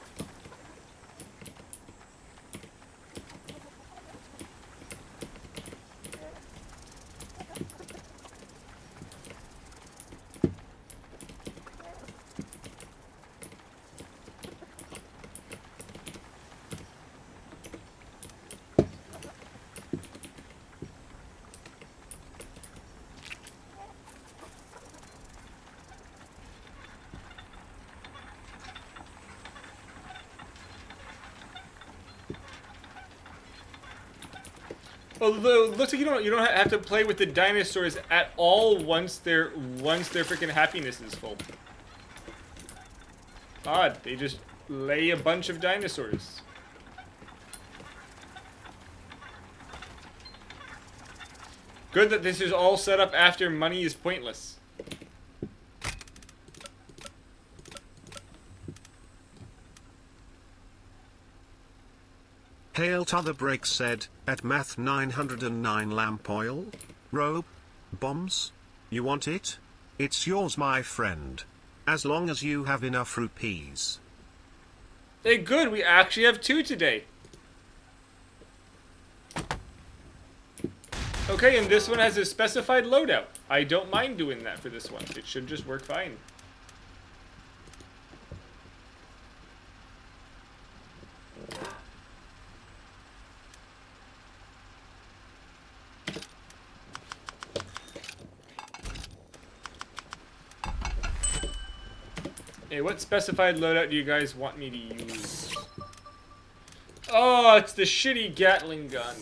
Although it looks like you don't have to play with the dinosaurs at all once their freaking happiness is full. Odd, they just lay a bunch of dinosaurs. Good that this is all set up after money is pointless. Hail to the break said, at math 909 lamp oil? Rope? Bombs? You want it? It's yours my friend. As long as you have enough rupees. Hey, good, we actually have 2 today. Okay, and this one has a specified loadout. I don't mind doing that for this one. It should just work fine. Hey, what specified loadout do you guys want me to use? Oh, it's the shitty Gatling gun.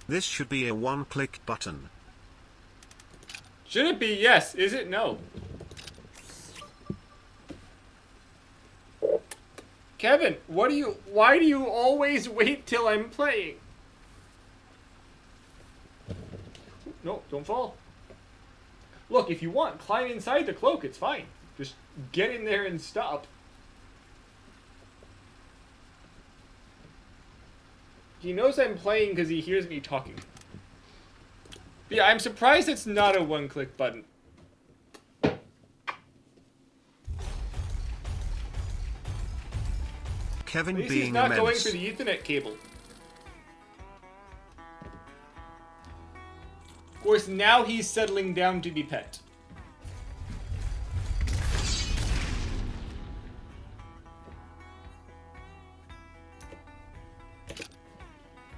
This should be a one-click button. Should it be yes? Is it no? Kevin, why do you always wait till I'm playing? No, don't fall. Look, if you want, climb inside the cloak, it's fine. Just get in there and stop. He knows I'm playing because he hears me talking. But yeah, I'm surprised it's not a one-click button. Kevin At least being he's not immense. going for the Ethernet cable. Of course, now he's settling down to be pet.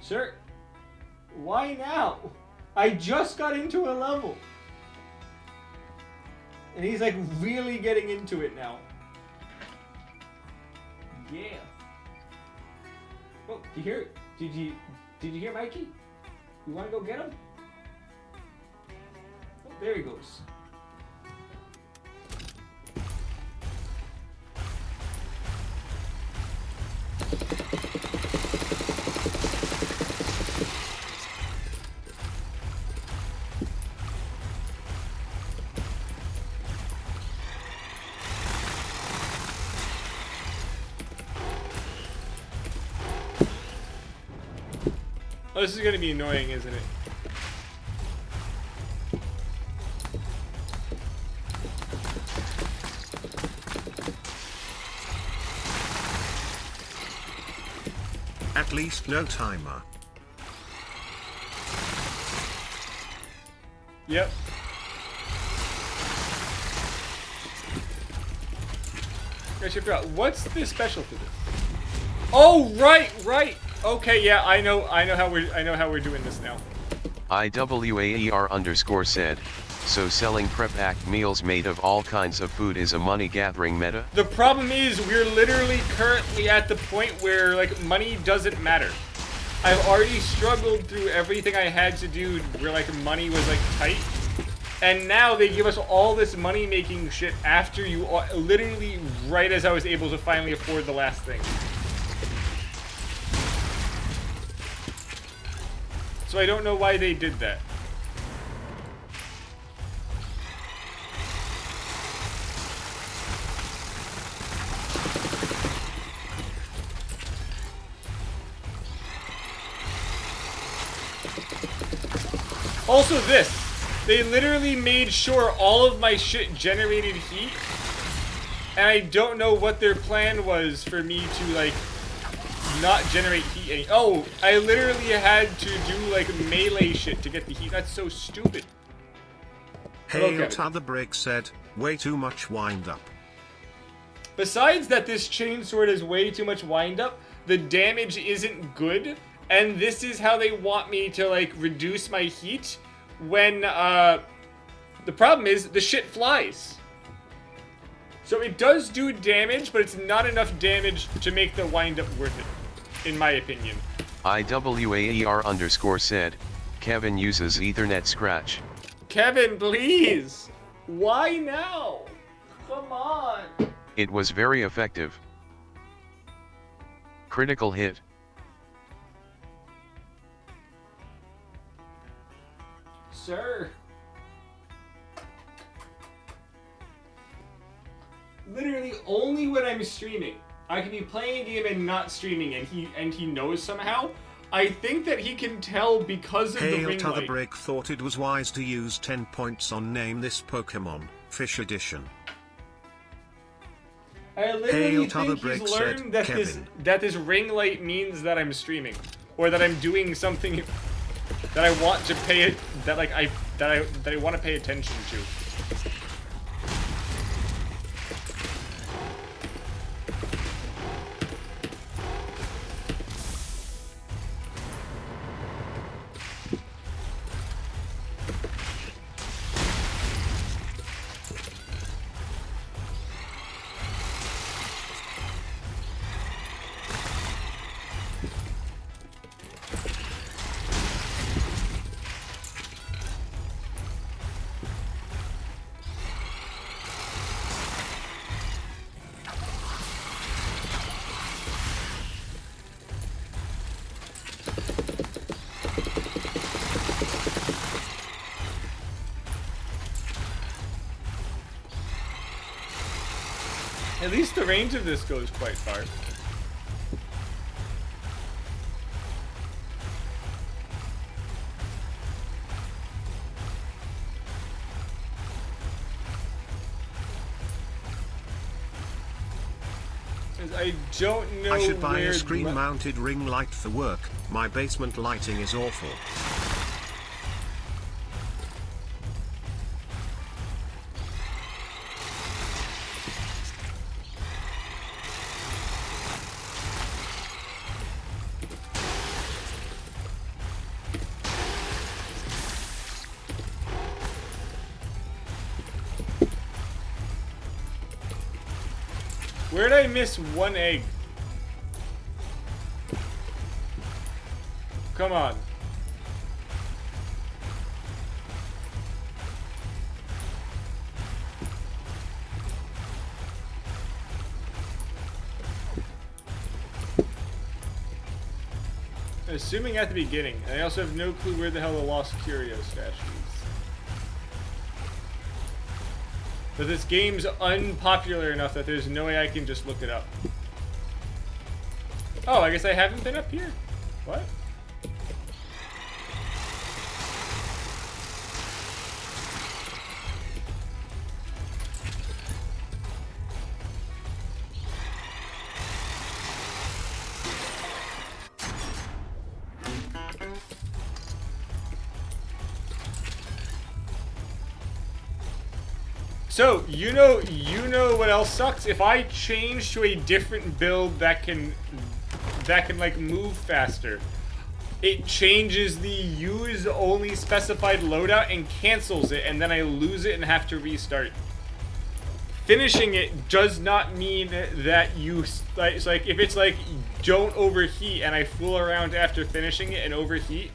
Sir, why now? I just got into a level. And he's like really getting into it now. Yeah. Oh, did you hear it? Did you hear Mikey? You wanna go get him? Oh, there he goes. Oh, this is gonna be annoying, isn't it? At least no timer. Yep. I should figure out what's the special for this. Oh, right. Okay, yeah, I know how we're doing this now. IWAER_ said, so selling prep-packed meals made of all kinds of food is a money-gathering meta? The problem is we're literally currently at the point where, like, money doesn't matter. I've already struggled through everything I had to do where, like, money was, like, tight. And now they give us all this money-making shit after you, literally right as I was able to finally afford the last thing. So I don't know why they did that. Also this, they literally made sure all of my shit generated heat, and I don't know what their plan was for me to, like, not generate heat any— oh, I literally had to do, like, melee shit to get the heat. That's so stupid. Hail T'other Break said, way too much wind up. Besides that this chainsword is way too much wind up, the damage isn't good, and this is how they want me to, like, reduce my heat when, the problem is the shit flies. So it does do damage, but it's not enough damage to make the wind up worth it, in my opinion. IWAER_ said, Kevin uses Ethernet Scratch. Kevin, please! Why now? Come on! It was very effective. Critical hit. Sir. Literally only when I'm streaming. I can be playing a game and not streaming, and he knows somehow. I think that he can tell because of the ring light. Hail T'other Break thought it was wise to use 10 points on Name This Pokemon, Fish Edition. I literally think he's learned that this ring light means that I'm streaming, or that I'm doing something that I want to pay it, that I want to pay attention to. At least the range of this goes quite far. I don't know. I should buy where a screen-mounted ring light for work. My basement lighting is awful. Where did I miss one egg? Come on. Assuming at the beginning. And I also have no clue where the hell the Lost Curio statue is. But this game's unpopular enough that there's no way I can just look it up. Oh, I guess I haven't been up here. What? So you know what else sucks? If I change to a different build that can like move faster, it changes the use only specified loadout and cancels it, and then I lose it and have to restart. Finishing it does not mean that you like if it's like don't overheat and I fool around after finishing it and overheat,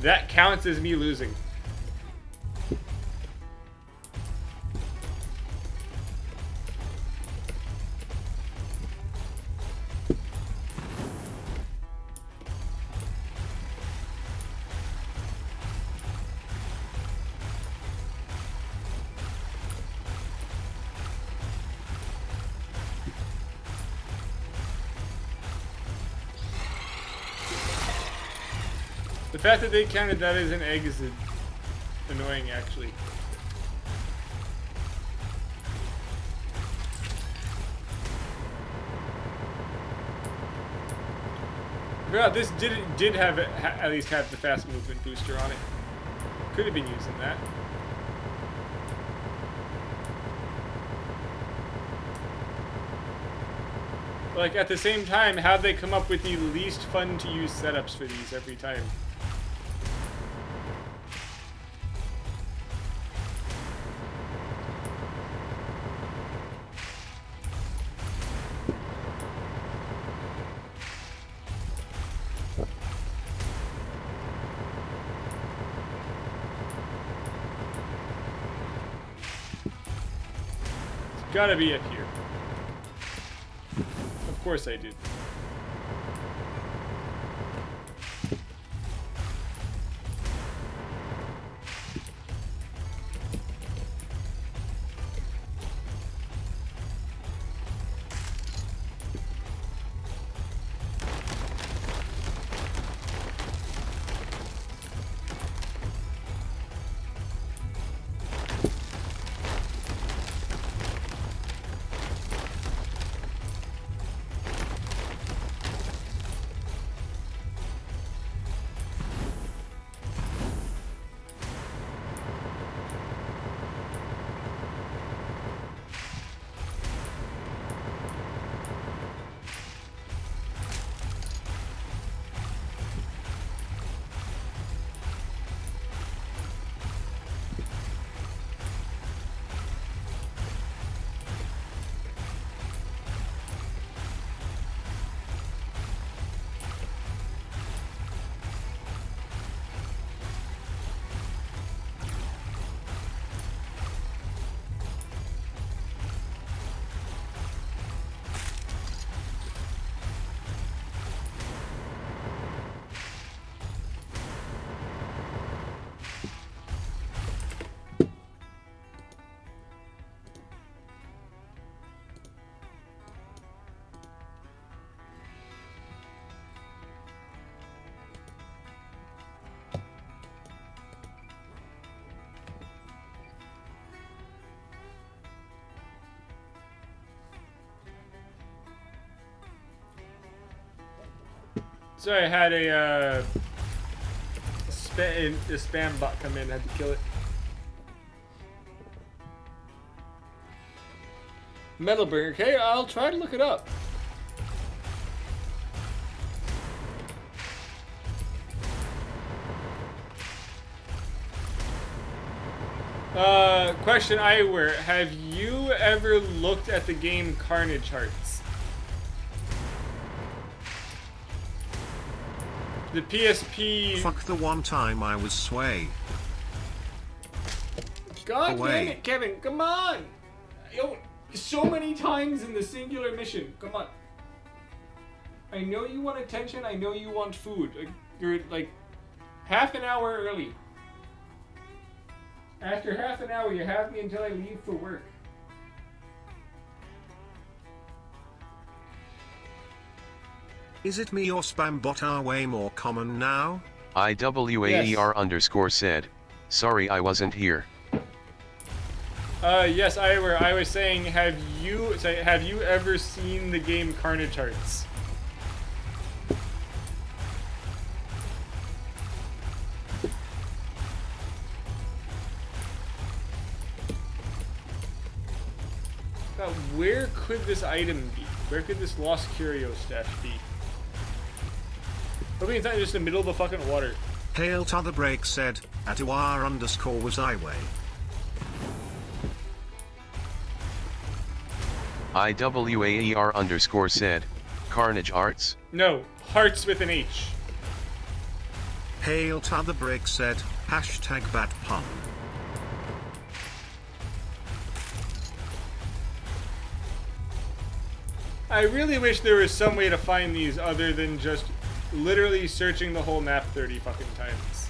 that counts as me losing. The fact that they counted that as an egg is annoying, actually. Yeah, this did have at least have the fast movement booster on it. Could have been using that. Like at the same time, how'd they come up with the least fun to use setups for these every time? Gotta be up here. Of course I did. Sorry, I had a spam bot come in. I had to kill it. Metalbringer. Okay, I'll try to look it up. Question Iwer. Have you ever looked at the game Carnage Hearts? The PSP... Fuck the one time I was sway. God Away. damn it, Kevin, come on! Yo, so many times in the singular mission, come on. I know you want attention, I know you want food. You're like half an hour early. After half an hour, you have me until I leave for work. Is it me or spam bot are way more common now? IWAER underscore said, sorry I wasn't here. Yes, I was saying, have you ever seen the game Carnage Hearts? could this item be? Where could this lost curio stash be? Hoping it's not just in the middle of the fucking water. Hail to the break said, at UR underscore was highway. IWAER underscore said, Carnage Arts? No, hearts with an H. Hail to the break said, hashtag bad pun. I really wish there was some way to find these other than just literally searching the whole map 30 fucking times.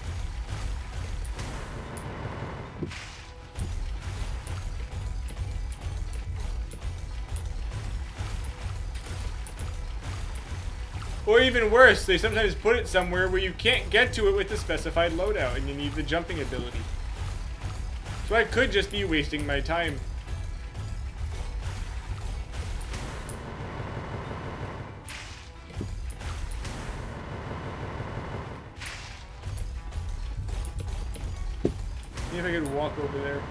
Or even worse, they sometimes put it somewhere where you can't get to it with the specified loadout and you need the jumping ability. So I could just be wasting my time. See if I could walk over there.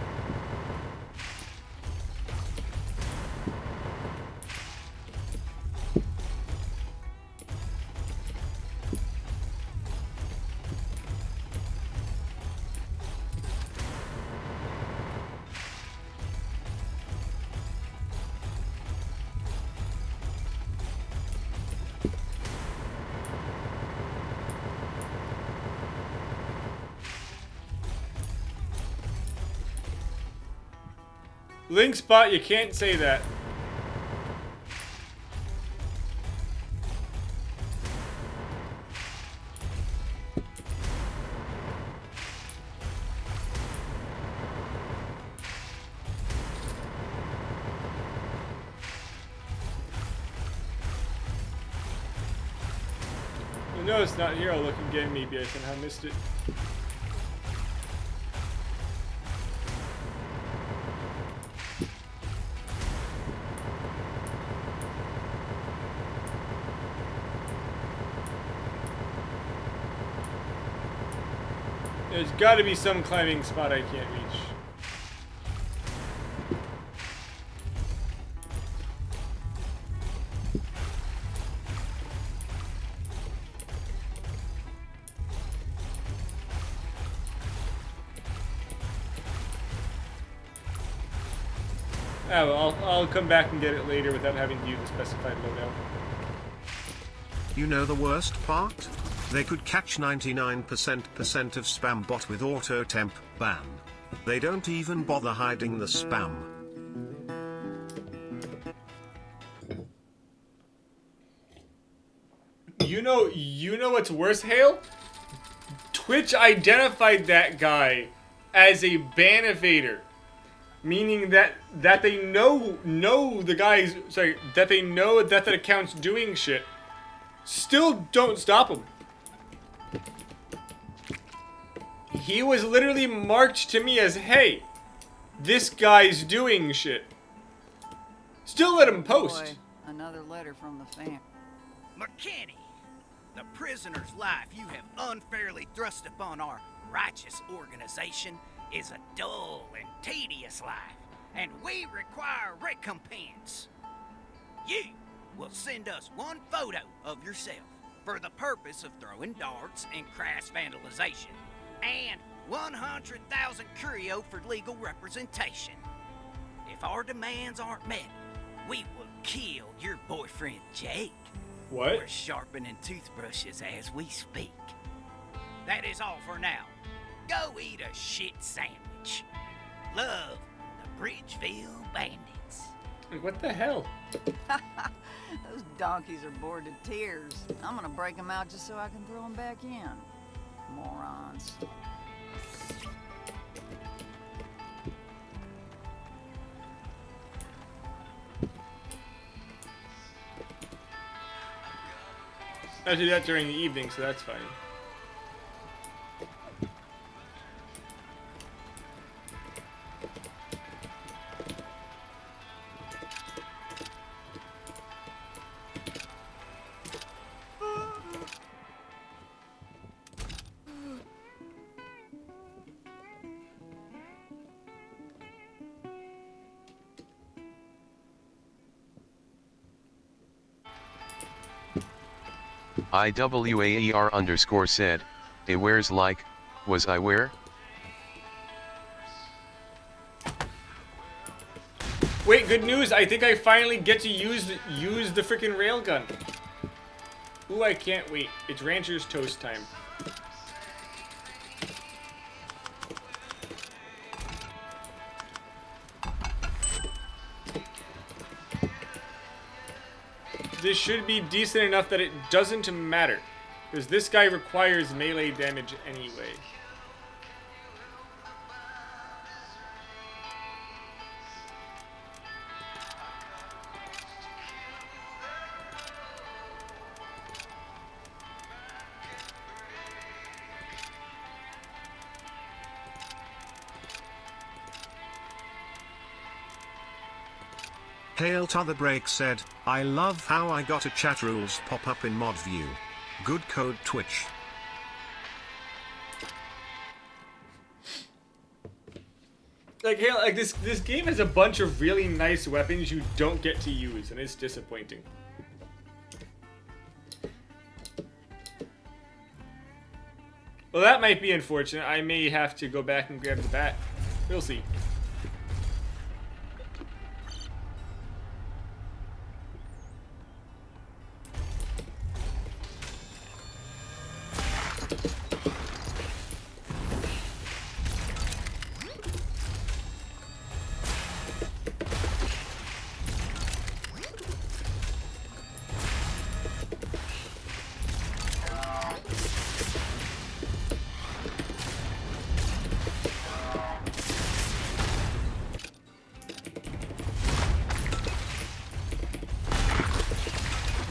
Link spot, you can't say that. No, it's not here. I'll look again. Maybe I somehow missed it. There's got to be some climbing spot I can't reach. Oh, well, I'll come back and get it later without having to use the specified loadout. You know the worst part? They could catch 99% of spam bot with auto temp ban. They don't even bother hiding the spam. You know what's worse, Hale? Twitch identified that guy as a ban evader. Meaning that they know the guy's that they know that the account's doing shit. Still don't stop him. He was literally marked to me as, hey, this guy's doing shit. Still let him post. Boy, another letter from the fam. McKinney, the prisoner's life you have unfairly thrust upon our righteous organization is a dull and tedious life, and we require recompense. You will send us one photo of yourself for the purpose of throwing darts and crass vandalization, and 100,000 curio for legal representation. If our demands aren't met, we will kill your boyfriend Jake. What? We're sharpening toothbrushes as we speak. That is all for now. Go eat a shit sandwich. Love, the Bridgeville Bandits. Like, what the hell? Those donkeys are bored to tears. I'm gonna break them out just so I can throw them back in. Morons. I do that during the evening, so that's fine. IWAER_ said, "A where's like, was I where?" Wait, good news. I think I finally get to use the freaking railgun. Ooh, I can't wait. It's Rancher's Toast time. This should be decent enough that it doesn't matter. Because this guy requires melee damage anyway. Hail to the break said, I love how I got a chat rules pop up in mod view. Good code Twitch. Like, hey, like this game has a bunch of really nice weapons you don't get to use, and it's disappointing. Well, that might be unfortunate. I may have to go back and grab the bat. We'll see.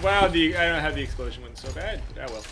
Wow, I don't have the explosion one so bad, but I will.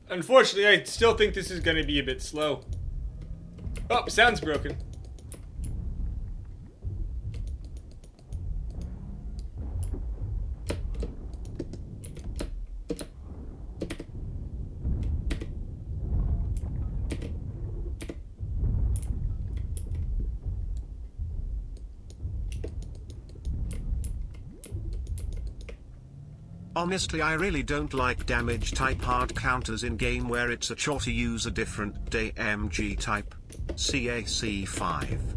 Unfortunately, I still think this is going to be a bit slow. Oh, sound's broken. Honestly, I really don't like damage type hard counters in game where it's a chore to use a different DMG type. CAC 5.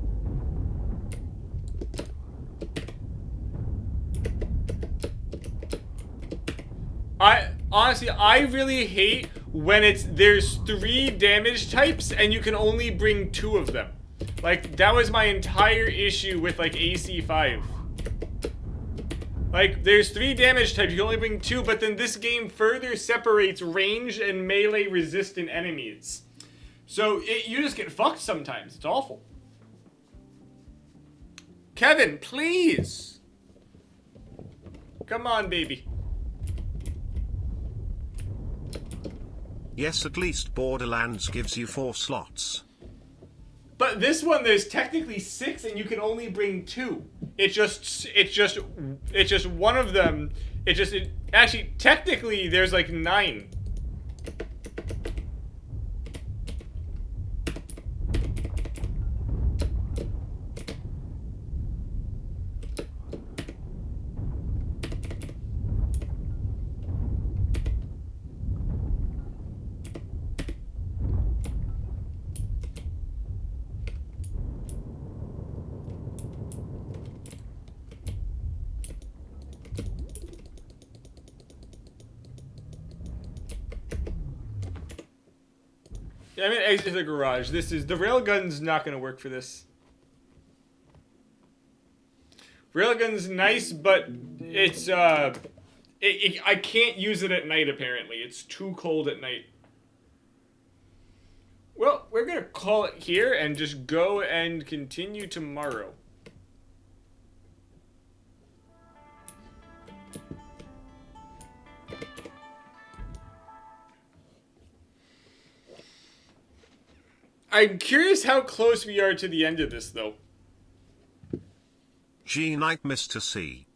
Honestly, I really hate when there's 3 damage types and you can only bring 2 of them. Like, that was my entire issue with, like, AC5. Like, there's 3 damage types, you can only bring 2, but then this game further separates ranged and melee resistant enemies. So, you just get fucked sometimes. It's awful. Kevin, please! Come on, baby. Yes, at least Borderlands gives you 4 slots. But this one, there's technically 6, and you can only bring 2. It's just one of them. Actually, technically, there's like 9. Yeah, I'm gonna exit the garage. The railgun's not gonna work for this. Railgun's nice, but it's I can't use it at night. Apparently, it's too cold at night. Well, we're gonna call it here and just go and continue tomorrow. I'm curious how close we are to the end of this, though. G-Night, Mr. C.